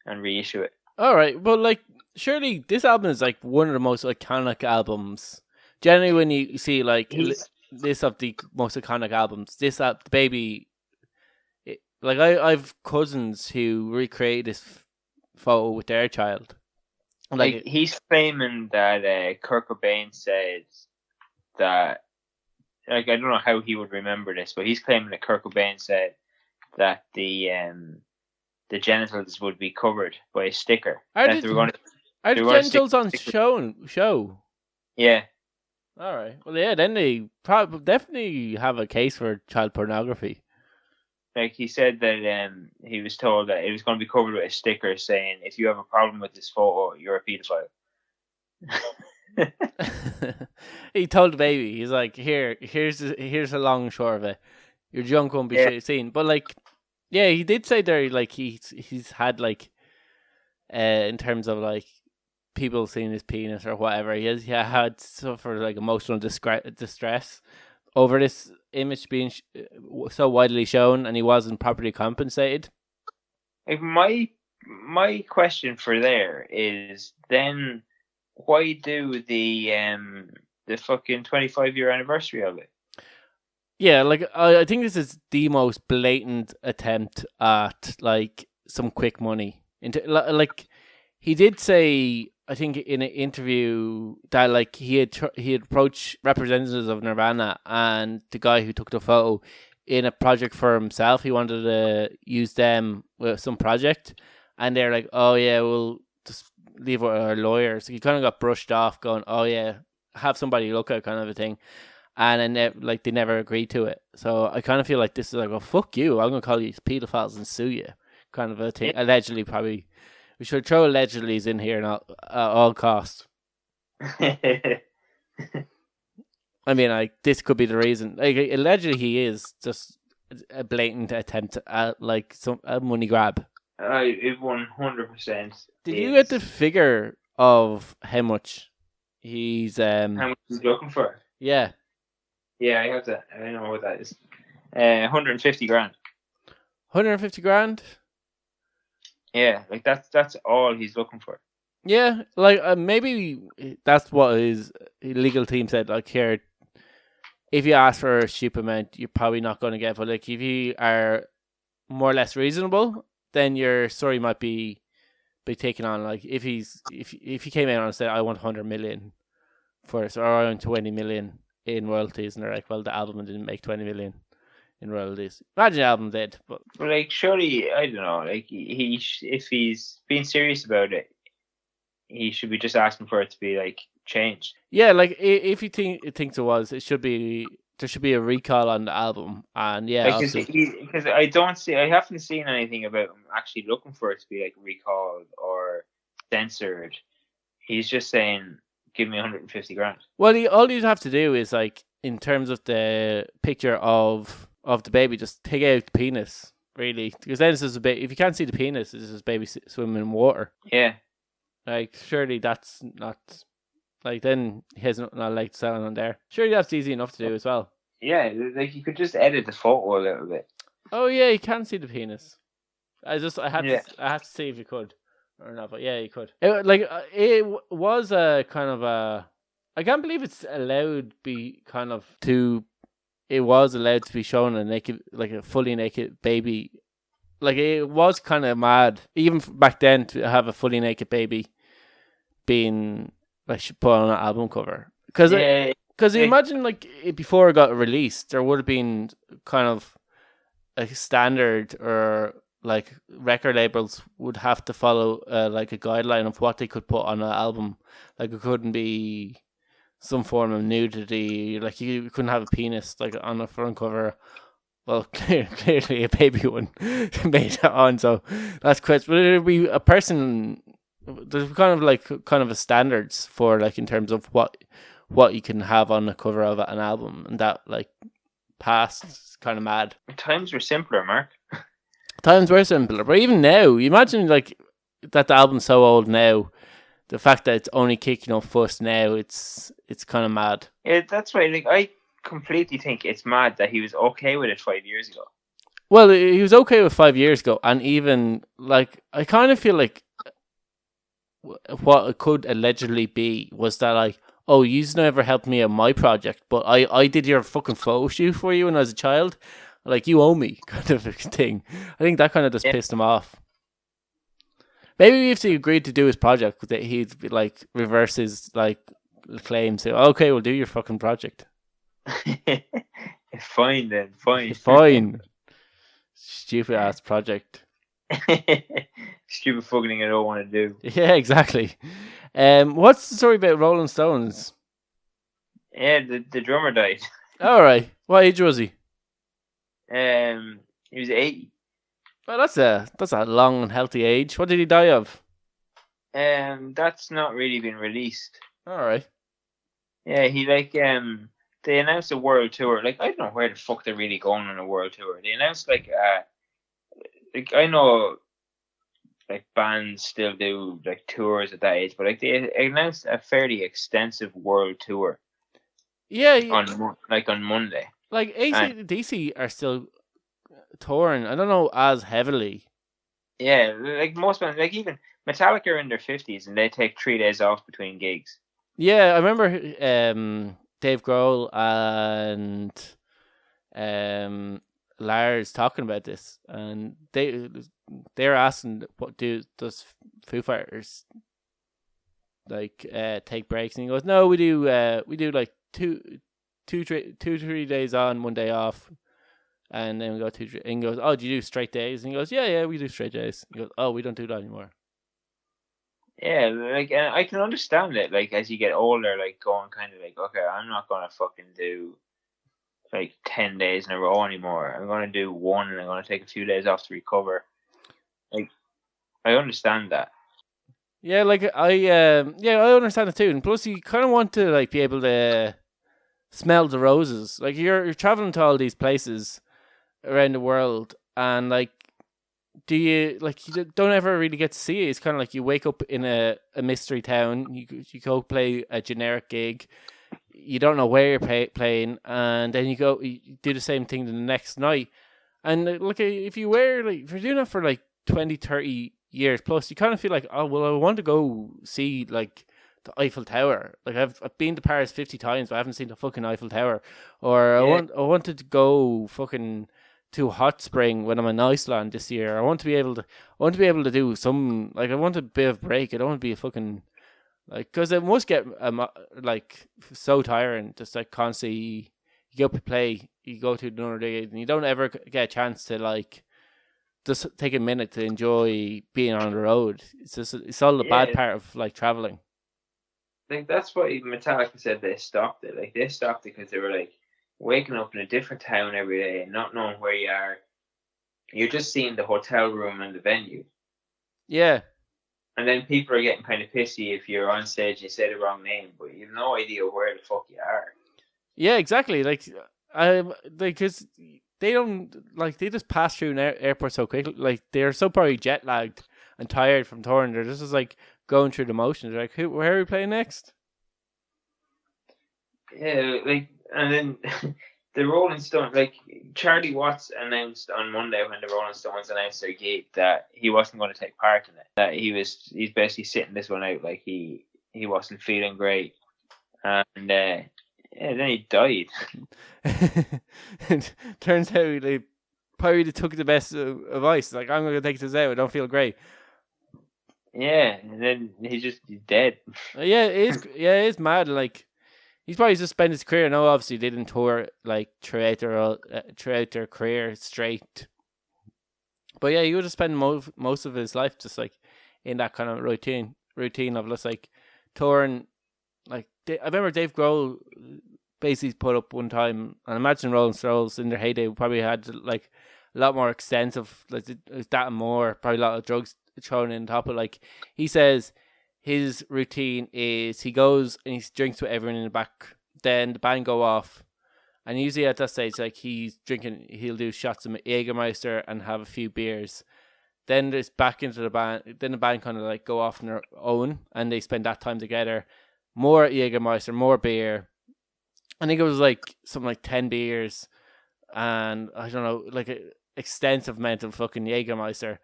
and reissue it. Alright, but like, surely this album is like one of the most iconic albums. Generally when you see like this of the most iconic albums, the baby, like I've cousins who recreate this photo with their child. Like he's claiming that Kurt Cobain said that, like, I don't know how he would remember this, but he's claiming that Kurt Cobain said that the genitals would be covered by a sticker. Are the genitals on show? Yeah. All right. Well, yeah. Then they probably definitely have a case for child pornography. Like he said that he was told that it was going to be covered with a sticker saying, "If you have a problem with this photo, you're a pedophile." He told the baby, he's like, here's a long and short of it. Your junk won't be seen. But like, yeah, he did say there, like he's had like, in terms of like people seeing his penis or whatever, he had suffered like emotional distress over this image being so widely shown, and he wasn't properly compensated. Like my question for there is then, why do the the fucking 25-year anniversary of it. Yeah, like I think this is the most blatant attempt at like some quick money. Into like he did say, I think in an interview that like he had approached representatives of Nirvana and the guy who took the photo in a project for himself. He wanted to use them with some project, and they're like, "Oh yeah, we'll just leave it with our lawyers." So he kind of got brushed off, going, "Oh yeah, have somebody look at," kind of a thing. And then like they never agreed to it. So I kind of feel like this is like, "Oh fuck you! I'm gonna call you pedophiles and sue you," kind of a thing. Yeah. Allegedly, probably. We should throw allegedly's in here at all costs. I mean, like, this could be the reason. Like, allegedly, he is just a blatant attempt at like a money grab. It 100%. Did you get the figure of how much he's how much he's looking for? Yeah. Yeah, I have that. I don't know what that is. 150 grand. 150 grand. Yeah, like that's all he's looking for. Yeah, like maybe that's what his legal team said. Like, here, if you ask for a stupid amount, you're probably not going to get. But like, if you are more or less reasonable, then your story might be taken on. Like, if he came out and said, "I want 100 million for it," or "I want 20 million in royalties," and they're like, "Well, the album didn't make 20 million in royalties." Imagine the album did, but like, surely, I don't know. Like, he if he's being serious about it, he should be just asking for it to be like changed. yeah, like if he thinks it should be. There should be a recall on the album, and yeah, because I haven't seen anything about him actually looking for it to be like recalled or censored. He's just saying, "Give me 150 grand." Well, all you'd have to do is like, in terms of the picture of the baby, just take out the penis, really, because then it's just a bit. If you can't see the penis, it's just baby swimming in water. Yeah, like surely that's not. Like, then he has not like selling on there. Surely that's easy enough to do as well. Yeah, like you could just edit the photo a little bit. Oh yeah, you can see the penis. I had to see if you could or not, but yeah, you could. It was a kind of a. I can't believe it's allowed be kind of to. It was allowed to be shown a naked, like a fully naked baby. Like, it was kind of mad, even back then, to have a fully naked baby being like put on an album cover. Because you imagine, like, before it got released, there would have been kind of a standard, or like record labels would have to follow like a guideline of what they could put on an album. Like, it couldn't be some form of nudity. Like, you couldn't have a penis like on the front cover. Well, clearly a baby one made it on, so that's quite. But it would be a person. There's kind of a standards for, like, in terms of what you can have on the cover of an album, and that, like, past is kind of mad. Times were simpler, Mark. Times were simpler, but even now, you imagine, like, that the album's so old now. The fact that it's only kicking up fuss now, it's kind of mad. Yeah, that's right. Like, I completely think it's mad that he was okay with it 5 years ago. Well, he was okay with 5 years ago, and even, like, I kind of feel like what it could allegedly be was that, like, "Oh, you never helped me on my project, but I did your fucking photo shoot for you when I was a child. Like, you owe me," kind of a thing. I think that kind of just pissed him off. Maybe if he agreed to do his project, that he'd be, like, reverse his, like, claim, say, "Okay, we'll do your fucking project." Fine then, fine. Fine. Stupid ass project. Stupid fucking thing I don't want to do. Yeah, exactly. What's the story about Rolling Stones? Yeah, the drummer died. All right. What age was he? He was 80. Well, that's a long and healthy age. What did he die of? That's not really been released. All right. Yeah, he they announced a world tour. Like, I don't know where the fuck they're really going on a world tour. They announced like I know, like, bands still do like tours at that age, but like they announced a fairly extensive world tour. Yeah. On Monday. Like, AC/DC are still touring. I don't know as heavily. Yeah, like most bands, like even Metallica are in their 50s and they take 3 days off between gigs. Yeah, I remember Dave Grohl and Lars talking about this, and they're asking what does Foo Fighters like take breaks, and he goes, no, we do like 3 days on, 1 day off, and then we go and he goes, oh, do you do straight days? And he goes, yeah, we do straight days. He goes, oh, we don't do that anymore. Yeah, like, and I can understand it. Like, as you get older, like going kind of like, okay, I'm not gonna fucking do like 10 days in a row anymore. I'm gonna do one, and I'm gonna take a few days off to recover. Like, I understand that. Yeah, like I understand it too. And plus, you kind of want to like be able to smell the roses. Like you're traveling to all these places around the world, and like, do you like you don't ever really get to see it? It's kind of like you wake up in a mystery town. You go play a generic gig. You don't know where you're playing, and then you do the same thing the next night. And look, if you're doing that for like 20, 30 years plus, you kind of feel like, oh well, I want to go see like the Eiffel Tower. Like I've been to Paris 50 times, but I haven't seen the fucking Eiffel Tower. Or Yeah. I wanted to go fucking to a hot spring when I'm in Iceland this year. I want to be able to do some, like, I want a bit of break. I don't want to be a fucking, like, because it must get like so tiring, just like constantly you go up and play, you go to another day, and you don't ever get a chance to like just take a minute to enjoy being on the road. It's all the bad Yeah. part of like traveling. Like, that's why Metallica said they stopped it. Like, they stopped it because they were like waking up in a different town every day and not knowing where you are. You're just seeing the hotel room and the venue. Yeah. And then people are getting kind of pissy if you're on stage and you say the wrong name, but you have no idea where the fuck you are. Yeah, exactly. Like, because they don't, like, they just pass through an airport so quickly. Like, they're so probably jet lagged and tired from touring. They're just like going through the motions. They're like, where are we playing next? Yeah, like, and then the Rolling Stones, like, Charlie Watts announced on Monday when the Rolling Stones announced their gig that he wasn't going to take part in it. That he's basically sitting this one out, like he wasn't feeling great, and yeah, then he died. And turns out they probably took the best advice. Like, I'm going to take this out. I don't feel great. Yeah, and then he's dead. Yeah, it is mad. Like, he's probably just spent his career. No, obviously they didn't tour like throughout their career straight. But yeah, he would have spent most of his life just like in that kind of routine of just like touring. Like, I remember Dave Grohl basically put up one time, and I imagine Rolling Stones in their heyday probably had like a lot more extensive, like that and more, probably a lot of drugs thrown in top of. Like, he says his routine is he goes and he drinks with everyone in the back, then the band go off, and usually at that stage, like, he's drinking, he'll do shots of Jägermeister and have a few beers. Then there's back into the band. Then the band kind of like go off on their own, and they spend that time together. More Jägermeister, more beer. I think it was like something like 10 beers, and I don't know, like an extensive amount of fucking Jägermeister.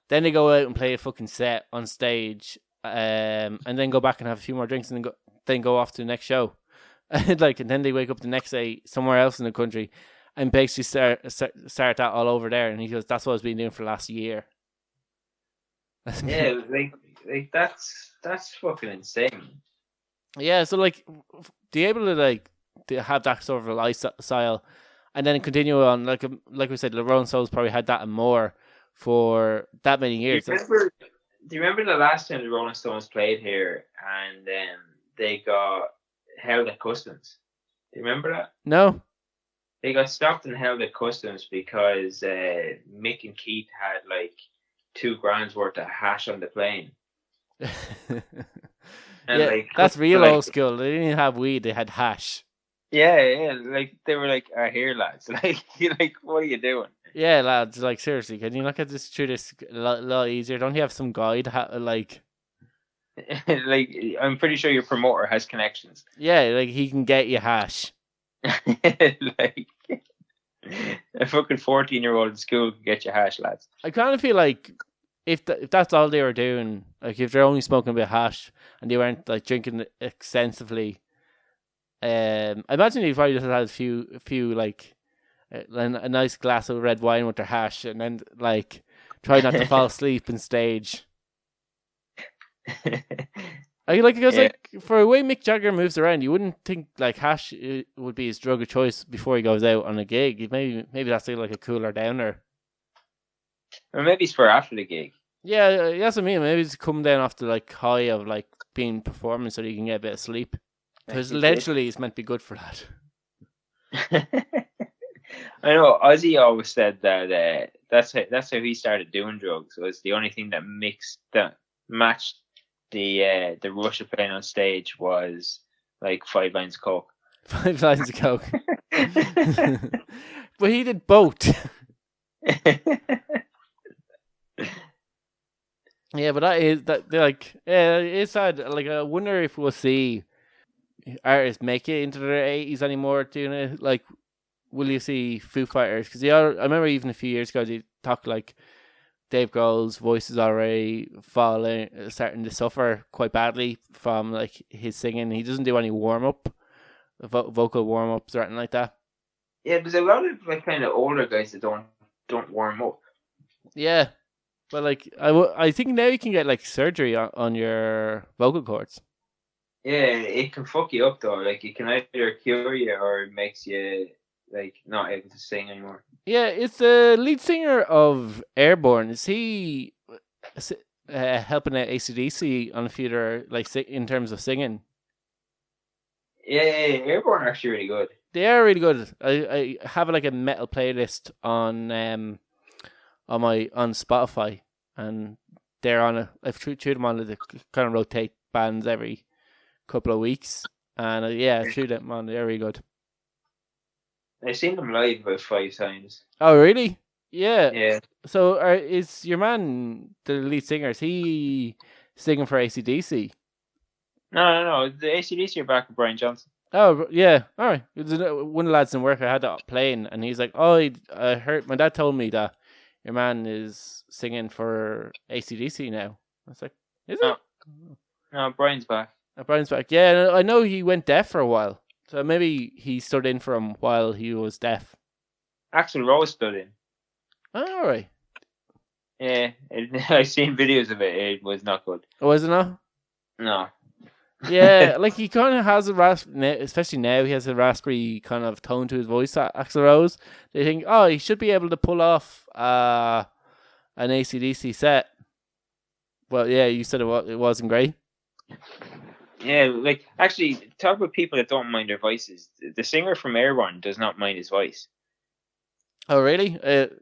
Then they go out and play a fucking set on stage, and then go back and have a few more drinks, and then go off to the next show. And then they wake up the next day somewhere else in the country, and basically start that all over there. And he goes, "That's what I've been doing for the last year." Yeah, like that's fucking insane. Yeah, so like, to be able to like to have that sort of a lifestyle, and then continue on, like we said, the Rolling Stones probably had that and more for that many years. Do you remember the last time the Rolling Stones played here, and they got held at customs? Do you remember that? No. They got stopped and held at customs because Mick and Keith had like $2,000 worth of hash on the plane. And yeah, like, that's real old school. They didn't have weed; they had hash. Yeah, like they were like, "Here, lads, like, what are you doing?" Yeah, lads, like, seriously, can you not get this through this a lot easier? Don't you have some guide? Like, like, I'm pretty sure your promoter has connections. Yeah, like, he can get you hash. Like, a fucking 14-year-old in school can get you hash, lads. I kind of feel like if that's all they were doing, like if they're only smoking a bit of hash and they weren't like drinking it extensively, I imagine they probably just had a few like a nice glass of red wine with their hash, and then like try not to fall asleep in stage. I like because like for the way Mick Jagger moves around, you wouldn't think like hash would be his drug of choice before he goes out on a gig. Maybe that's like a cooler downer. Or maybe it's for after the gig. Yeah, that's what I mean. Maybe it's come down off the like high of like being performing so that you can get a bit of sleep. Because allegedly it's meant to be good for that. I know Ozzy always said that that's how he started doing drugs. It was the only thing that matched the rush of playing on stage was like 5 lines of coke. 5 lines of coke. But he did both. Yeah, but it's sad. Like I wonder if we'll see artists make it into their 80s anymore doing it. Like, will you see Foo Fighters? Because I remember even a few years ago they talked like Dave Grohl's voice is already starting to suffer quite badly from like his singing. He doesn't do any warm up, vocal warm ups or anything like that. Yeah, there's a lot of like kind of older guys that don't warm up. Yeah, but like I think now you can get like surgery on your vocal cords. Yeah, it can fuck you up though. Like it can either cure you or it makes you like not able to sing anymore. Yeah, it's the lead singer of Airborne. Is he helping out AC/DC on a few their, like in terms of singing? Yeah, Airborne are actually really good. They are really good. I have like a metal playlist on Spotify, and they're on a. I've chewed them on. They kind of rotate bands every couple of weeks, and I've chewed them on. They're really good. I've seen them live about 5 times. Oh, really? Yeah. Yeah. So, is your man, the lead singer, is he singing for AC/DC? No. The AC/DC are back with Brian Johnson. Oh, yeah. All right. One of the lads in work, I had that playing, and he's like, I heard, my dad told me that your man is singing for AC/DC now. I was like, is it? No, Brian's back. Brian's back. Yeah, I know he went deaf for a while. So maybe he stood in for him while he was deaf. Axl Rose stood in. Oh, all right. Yeah, I've seen videos of it. It was not good. Oh, was it not? No. Yeah, like he kind of has especially now, he has a raspberry kind of tone to his voice, Axl Rose. They think, he should be able to pull off an AC/DC set. Well, yeah, you said it wasn't great. Yeah, like actually, talk about people that don't mind their voices. The singer from Airborne does not mind his voice. Oh, really?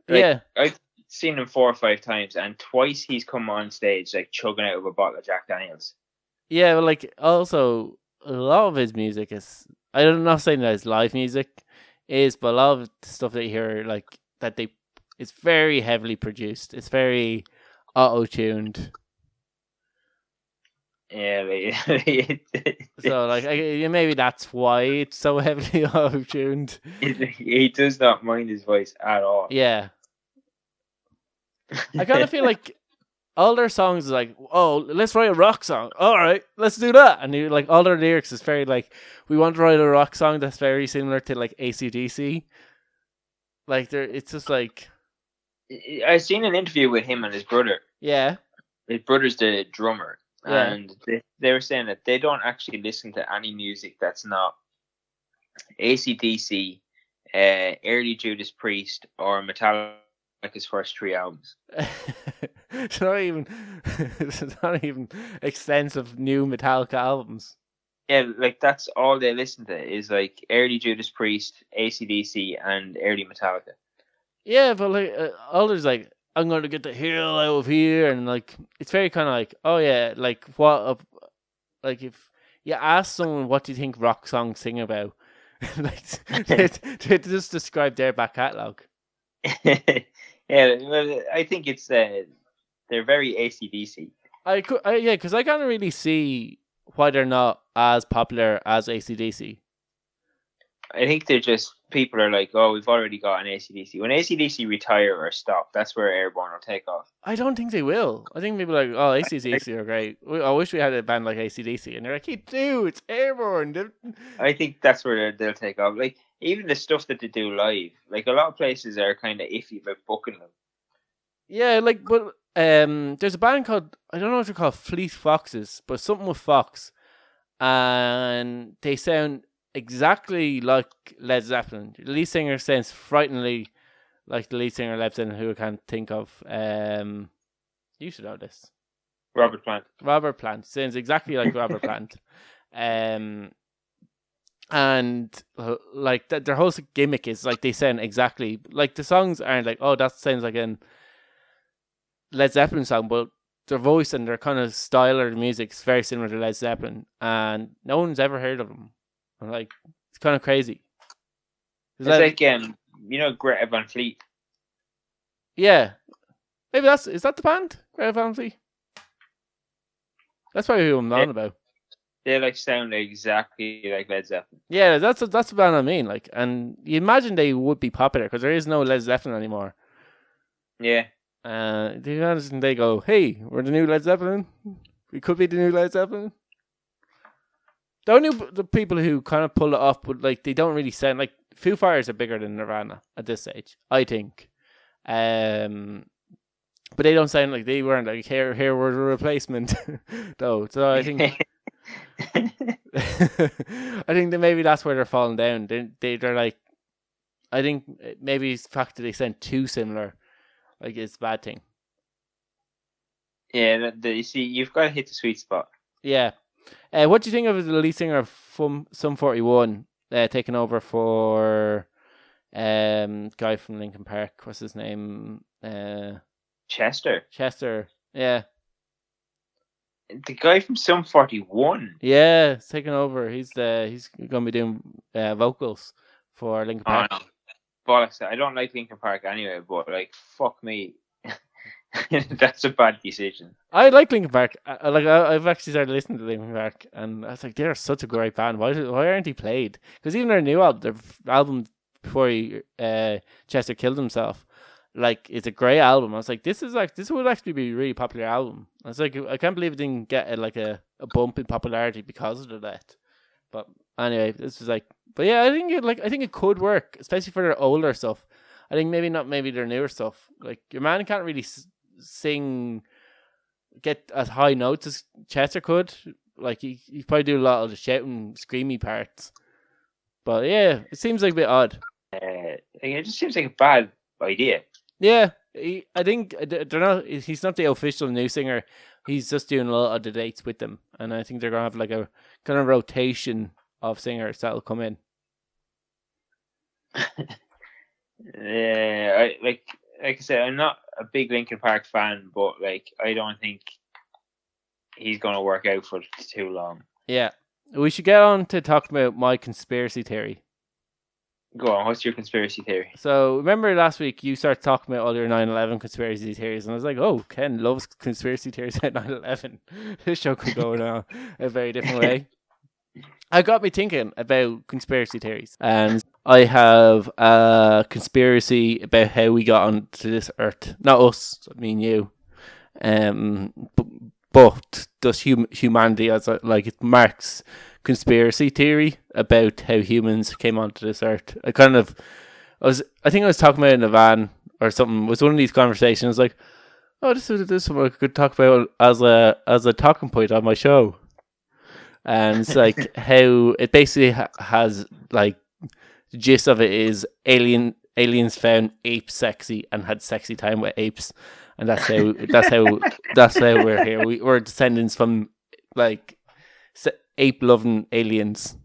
Yeah. I've seen him 4 or 5 times, and twice he's come on stage like chugging out of a bottle of Jack Daniels. Yeah, but like also a lot of his music is, I'm not saying that his live music is, but a lot of the stuff that you hear like that it's very heavily produced. It's very auto-tuned. Yeah, so like maybe that's why it's so heavily auto-tuned. He does not mind his voice at all. Yeah, I kind of feel like all their songs is like, let's write a rock song. All right, let's do that. And like all their lyrics is very like, we want to write a rock song that's very similar to like AC/DC. Like it's just like, I seen an interview with him and his brother. Yeah, his brother's the drummer. Yeah. And they were saying that they don't actually listen to any music that's not AC/DC, early Judas Priest, or Metallica's first 3 albums. It's not even extensive new Metallica albums. Yeah, like that's all they listen to is like early Judas Priest, AC/DC, and early Metallica. Yeah, but like all there's like, I'm going to get the hell out of here, and like it's very kind of like, oh yeah, like what, like if you ask someone what do you think rock songs sing about, like they just describe their back catalogue. Yeah, well, I think it's they're very AC/DC. Because I can't really see why they're not as popular as AC/DC. I think they're just people are like, "Oh, we've already got an AC/DC." When AC/DC retire or stop, that's where Airborne will take off. I don't think they will. I think people are like, oh, AC/DC are great. I wish we had a band like AC/DC. And they're like, you do, it's Airborne. I think that's where they'll take off. Like, even the stuff that they do live, like a lot of places are kind of iffy about booking them. Yeah, like, but there's a band called, I don't know what they're called, Fleet Foxes, but something with Fox. And they sound exactly like Led Zeppelin. The lead singer sounds frighteningly like the lead singer of Led Zeppelin, who I can't think of. You should know this. Robert Plant. Robert Plant sounds exactly like Robert Plant. And like their whole gimmick is like they sound exactly like the songs aren't like, oh, that sounds like an Led Zeppelin song, but their voice and their kind of style of the music is very similar to Led Zeppelin, and no one's ever heard of them. I'm like, it's kind of crazy. It's like Greta Van Fleet. Yeah, maybe is that the band, Greta Van Fleet? That's probably who I'm on about. They like sound exactly like Led Zeppelin. Yeah, that's the band I mean. Like, and you imagine they would be popular because there is no Led Zeppelin anymore. Yeah. Do you imagine they go, hey, we're the new Led Zeppelin? We could be the new Led Zeppelin. The people who kind of pull it off, but like they don't really sound like Foo Fighters are bigger than Nirvana at this stage, I think. But they don't sound like they weren't like here we're the replacement though. So I think I think that maybe that's where they're falling down. They're like, I think maybe it's the fact that they sound too similar. Like, it's a bad thing. Yeah, you see, you've got to hit the sweet spot. Yeah. What do you think of the lead singer of Sum 41 taking over for guy from Linkin Park? What's his name? Chester. Yeah. The guy from Sum 41. Yeah, it's taking over. He's going to be doing vocals for Linkin Park. Oh, no. Bollocks. I don't like Linkin Park anyway, but like, fuck me. That's a bad decision. I like Linkin Park. I've actually started listening to Linkin Park, and I was like, they're such a great band. Why aren't he played? Because even their new album, their album before Chester killed himself, like, it's a great album. I was like, this would actually be a really popular album. I was like, I can't believe it didn't get a bump in popularity because of that. But anyway, this was like, but yeah, I think it could work, especially for their older stuff. I think maybe their newer stuff. Like, your man can't really get as high notes as Chester could. Like, he probably do a lot of the shouting, screamy parts. But yeah, it seems like a bit odd. It just seems like a bad idea. Yeah, I think he's not the official new singer. He's just doing a lot of the dates with them, and I think they're gonna have like a kind of rotation of singers that'll come in. Yeah, like I said, I'm not a big Linkin Park fan, but like, I don't think he's gonna work out for too long. Yeah, we should get on to talk about my conspiracy theory. Go on, what's your conspiracy theory? So, remember last week you started talking about all your 9/11 conspiracy theories, and I was like, oh, Ken loves conspiracy theories at 9/11. This show could go in a very different way. I got me thinking about conspiracy theories, and I have a conspiracy about how we got onto this earth. Not us, I mean you. But does humanity as it marks conspiracy theory about how humans came onto this earth. I think I was talking about it in a van or something. It was one of these conversations like, oh, this is something I could talk about as a talking point on my show. And it's like how it basically has like, the gist of it is aliens found apes sexy and had sexy time with apes, and that's how we're here. We're descendants from like ape loving aliens.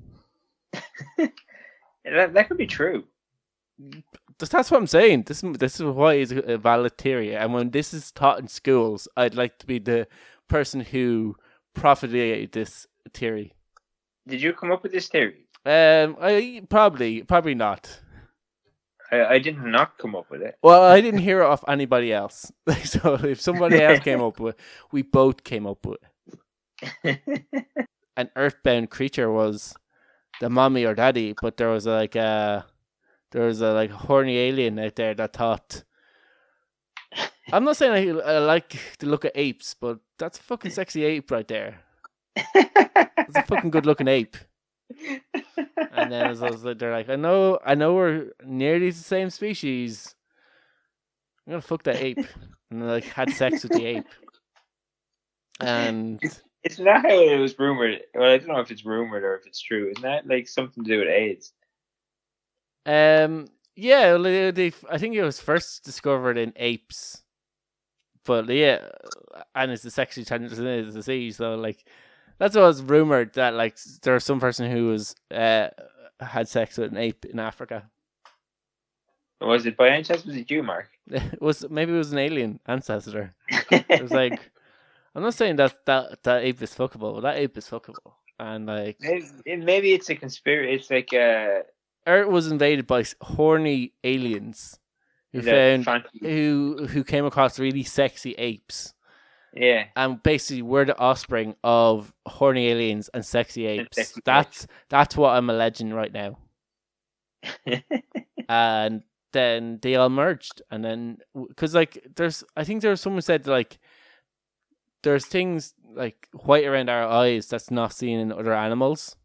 That could be true. That's what I'm saying. This is why it's a valid theory. And when this is taught in schools, I'd like to be the person who propagated this theory. Did you come up with this theory? I probably not. I did not come up with it. Well, I didn't hear it off anybody else. So if somebody else came up with it, we both came up with it. An earthbound creature was the mommy or daddy, but there was like a there was a like horny alien out there that thought. I'm not saying I like the look of apes, but that's a fucking sexy ape right there. It's a fucking good looking ape. And then as I was like, they're like, I know we're nearly the same species. I'm gonna fuck that ape, and like had sex with the ape. And it's not how it was rumored. Well, I don't know if it's rumored or if it's true. Isn't that like something to do with AIDS? Yeah, I think it was first discovered in apes, but yeah, and it's a sexually transmitted disease. So like, that's what was rumored, that like there was some person who was had sex with an ape in Africa. Was it by any chance? Was it you, Mark? Maybe it was an alien ancestor. It was like, I'm not saying that ape is fuckable, but that ape is fuckable, and like maybe it's a conspiracy. It's like Earth was invaded by horny aliens who came across really sexy apes. Yeah, and basically we're the offspring of horny aliens and sexy apes. That's what I'm alleging right now. And then they all merged, and then because like I think there was someone said like there's things like white around our eyes that's not seen in other animals.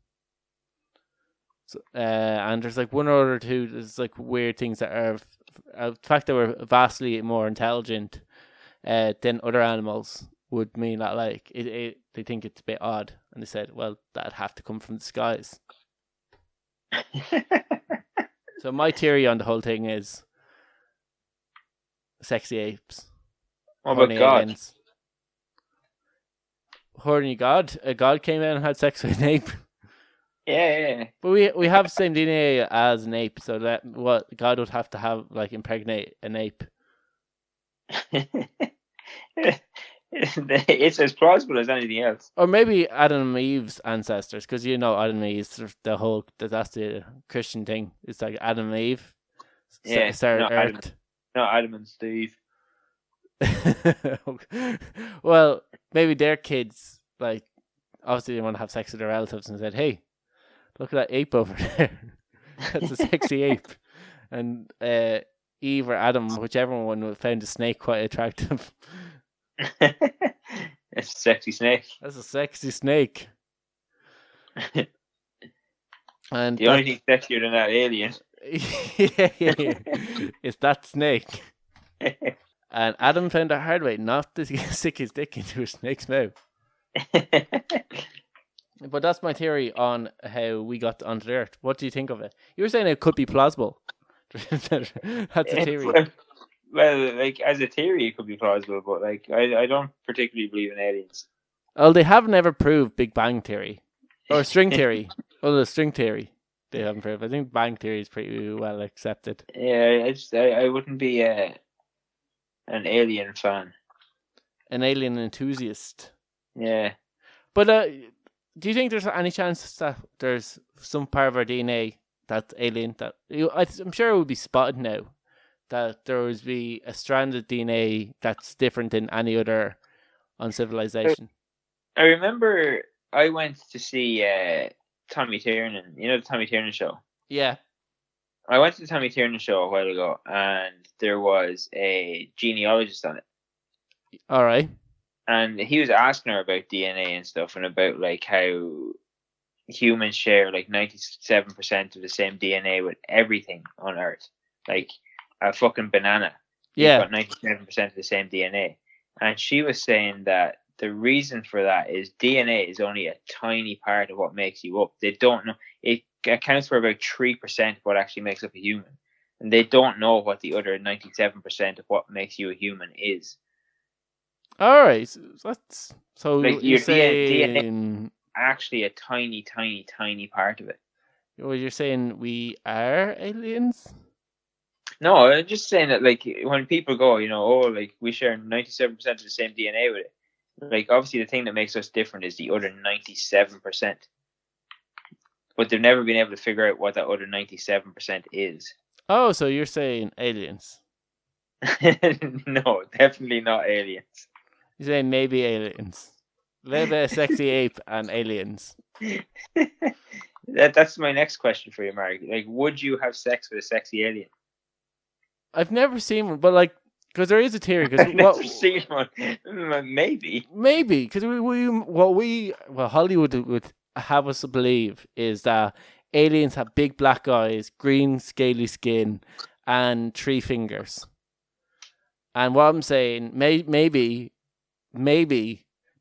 So, and there's like one or two. There's like weird things that are the fact that we're vastly more intelligent than other animals would mean that like they think it's a bit odd, and they said, well, that'd have to come from the skies. So my theory on the whole thing is sexy apes. What about God? Aliens. Horny God? A God came in and had sex with an ape. Yeah. But we have the same DNA as an ape, so that what God would have to have like impregnate an ape. It's as plausible as anything else. Or maybe Adam and Eve's ancestors, because you know Adam and Eve's that's the Christian thing. It's like Adam and Eve. Yeah, started Earth. Not Adam and Steve. Well, maybe their kids like obviously they want to have sex with their relatives and said, "Hey, look at that ape over there. That's a sexy ape." And Eve or Adam, whichever one, found the snake quite attractive. It's a sexy snake. That's a sexy snake. And the only thing sexier than that alien. yeah. It's that snake. And Adam found a hard way not to stick his dick into a snake's mouth. But that's my theory on how we got onto the Earth. What do you think of it? You were saying it could be plausible. That's a theory. Well, like as a theory, it could be plausible, but like I don't particularly believe in aliens. Well, they have never proved Big Bang theory or string theory. The string theory they haven't proved. I think Bang theory is pretty well accepted. Yeah, I wouldn't be an alien fan. An alien enthusiast. Yeah. But do you think there's any chance that there's some part of our DNA that's alien? That I'm sure it would be spotted now. That there would be a strand of DNA that's different than any other on civilization. I remember I went to see Tommy Tiernan. You know the Tommy Tiernan show? Yeah. I went to the Tommy Tiernan show a while ago, and there was a genealogist on it. All right. And he was asking her about DNA and stuff, and about like how humans share like 97% of the same DNA with everything on Earth. Like a fucking banana. Yeah. You've got 97% of the same DNA. And she was saying that the reason for that is DNA is only a tiny part of what makes you up. They don't know. It accounts for about 3% of what actually makes up a human. And they don't know what the other 97% of what makes you a human is. All right. So like you're your saying... DNA actually a tiny, tiny, tiny part of it. Well, you're saying we are aliens? No, I'm just saying that, like, when people go, like, we share 97% of the same DNA with it. Like, obviously, the thing that makes us different is the other 97%. But they've never been able to figure out what that other 97% is. Oh, so you're saying aliens? No, definitely not aliens. You're saying maybe aliens. A little bit of sexy ape and aliens. That's my next question for you, Mark. Like, would you have sex with a sexy alien? I've never seen one, but like, because there is a theory. Because I've never seen one. Maybe. because what Hollywood would have us believe is that aliens have big black eyes, green scaly skin, and 3 fingers. And what I'm saying, maybe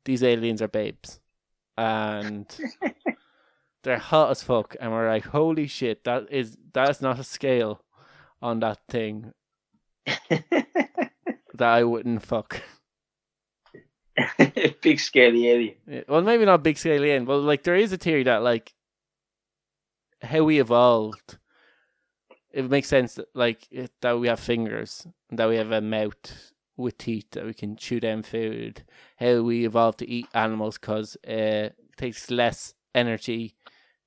these aliens are babes, and they're hot as fuck, and we're like, holy shit, that's not a scale on that thing that I wouldn't fuck. Big scaly alien. Yeah, well, maybe not big scale alien, but like there is a theory that like how we evolved, it makes sense that that we have fingers, that we have a mouth with teeth, that we can chew down food. How we evolved to eat animals because it takes less energy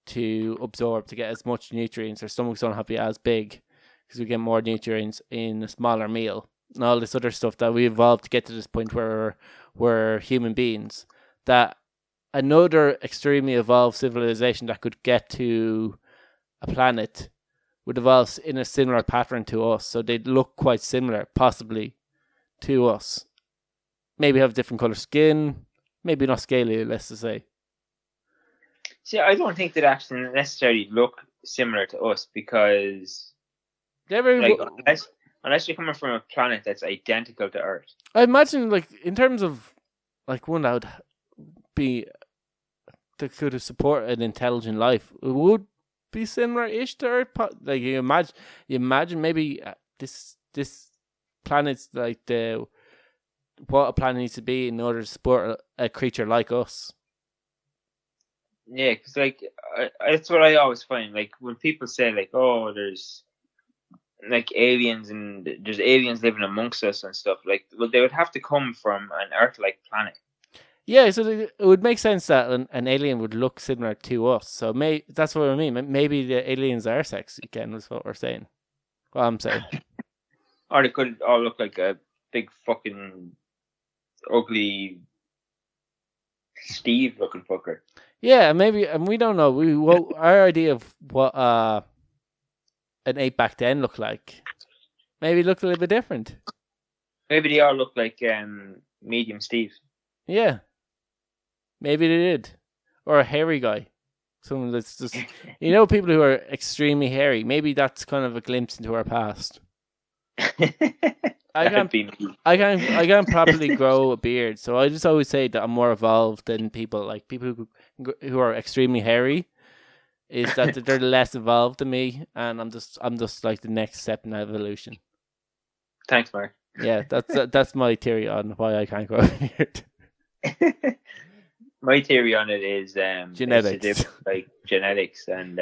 to absorb to get as much nutrients. Our stomachs don't have to be as big because we get more nutrients in a smaller meal. And all this other stuff that we evolved to get to this point where we're human beings. That another extremely evolved civilization that could get to a planet would evolve in a similar pattern to us. So they'd look quite similar, possibly, to us. Maybe have different colour skin. Maybe not scaly, let's just say. See, I don't think that actually necessarily look similar to us because, unless you're coming from a planet that's identical to Earth. I imagine, like, in terms of, like, one that would be, that could support an intelligent life, it would be similar-ish to Earth. Like, you imagine maybe this planet's like what a planet needs to be in order to support a creature like us. Yeah, because like that's what I always find. Like when people say like, "Oh, there's like aliens and there's aliens living amongst us and stuff," like, well, they would have to come from an Earth-like planet. Yeah, so it would make sense that an alien would look similar to us. So that's what I mean. Maybe the aliens are sexy again, is what we're saying. What I'm saying. Or they could all look like a big fucking ugly Steve looking fucker. Yeah, maybe, and we don't know. Our idea of what an ape back then looked like maybe looked a little bit different. Maybe they all look like medium Steve. Yeah, maybe they did, or a hairy guy. Someone that's just people who are extremely hairy. Maybe that's kind of a glimpse into our past. I can't properly grow a beard, so I just always say that I'm more evolved than people. Like people who are extremely hairy, is that they're less evolved than me, and I'm just like the next step in evolution. Thanks, Mark. Yeah, that's my theory on why I can't grow a beard. My theory on it is genetics, like genetics and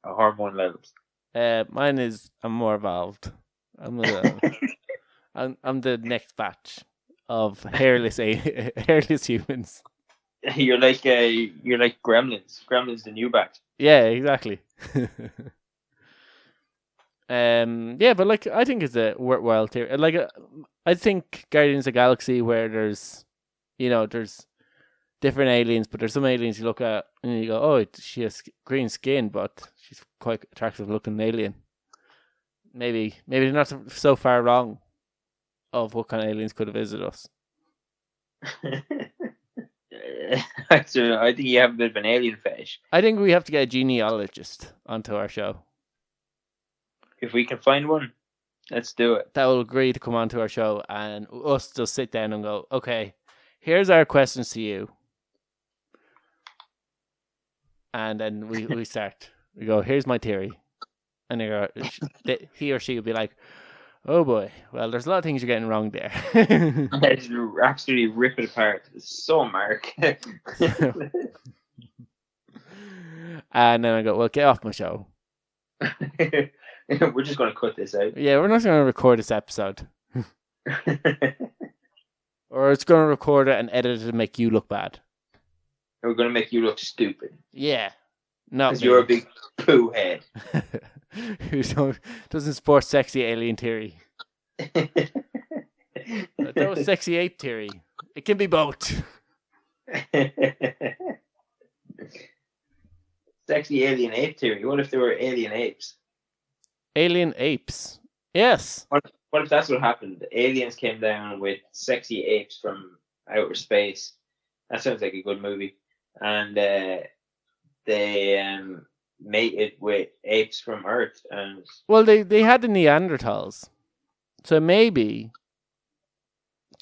hormone levels. Mine is I'm more evolved. I'm the next batch of hairless humans. You're like Gremlins. Gremlins, the new batch. Yeah, exactly. Yeah, but like I think it's a worthwhile theory. Like I think Guardians of the Galaxy, where there's different aliens, but there's some aliens you look at and you go, oh, she has green skin, but she's quite attractive looking alien. Maybe they're not so far wrong of what kind of aliens could have visited us. I think you have a bit of an alien fetish. I think we have to get a genealogist onto our show. If we can find one, let's do it. That will agree to come onto our show and us just sit down and go, okay, here's our questions to you. And then we start. We go, here's my theory. And he or she will be like, oh boy, well, there's a lot of things you're getting wrong there. Just absolutely rip it apart. It's so Mark. And then I go, well, get off my show. We're just going to cut this out. Yeah, we're not going to record this episode. Or it's going to record it and edit it to make you look bad. We're going to make you look stupid. Yeah. No. Because you're a big poo head. Who doesn't support sexy alien theory. That was sexy ape theory. It can be both. sexy alien ape theory. What if there were alien apes? Alien apes. Yes. What if that's what happened? Aliens came down with sexy apes from outer space. That sounds like a good movie. And they mated with apes from Earth. And Well, they had the Neanderthals, so maybe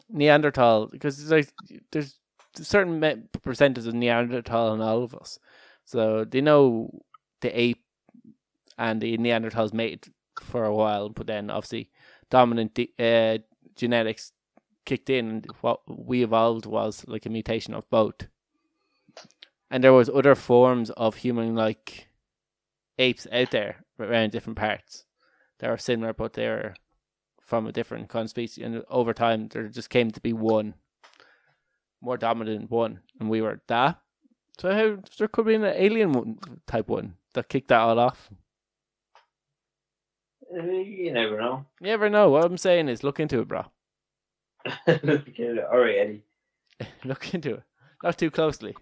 Neanderthal, because there's a certain percentage of Neanderthal in all of us, so they know the ape and the Neanderthals mated for a while, but then obviously dominant genetics kicked in, and what we evolved was like a mutation of both. And there was other forms of human-like apes out there around different parts that are similar, but they're from a different kind of species. And over time, there just came to be one more dominant one, and we were that. So there could be an alien type one that kicked that all off. you never know. You never know. What I'm saying is, look into it, bro. All right, Eddie. Look into it. Not too closely.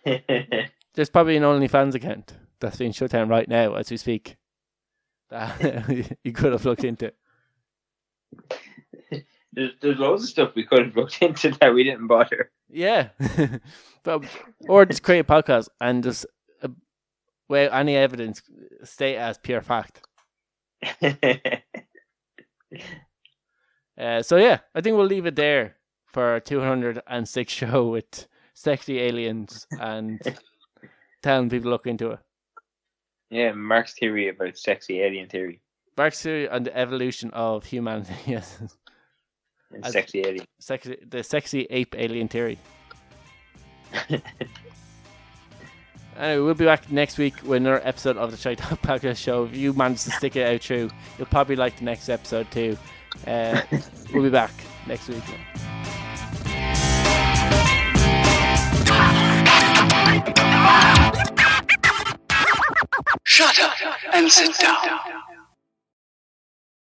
There's probably an OnlyFans account that's being shut down right now as we speak. That you could have looked into. There's loads of stuff we could have looked into that we didn't bother. Yeah. Or just create a podcast and just without any evidence state as pure fact. So yeah, I think we'll leave it there for our 206 show with sexy aliens and telling people to look into it. Yeah, Mark's theory about sexy alien theory. Mark's theory on the evolution of humanity. Yes. And sexy alien. The sexy ape alien theory. Anyway, we'll be back next week with another episode of the Shite Podcast Show. If you manage to stick it out through, you'll probably like the next episode too. We'll be back next week. Shut up and sit down.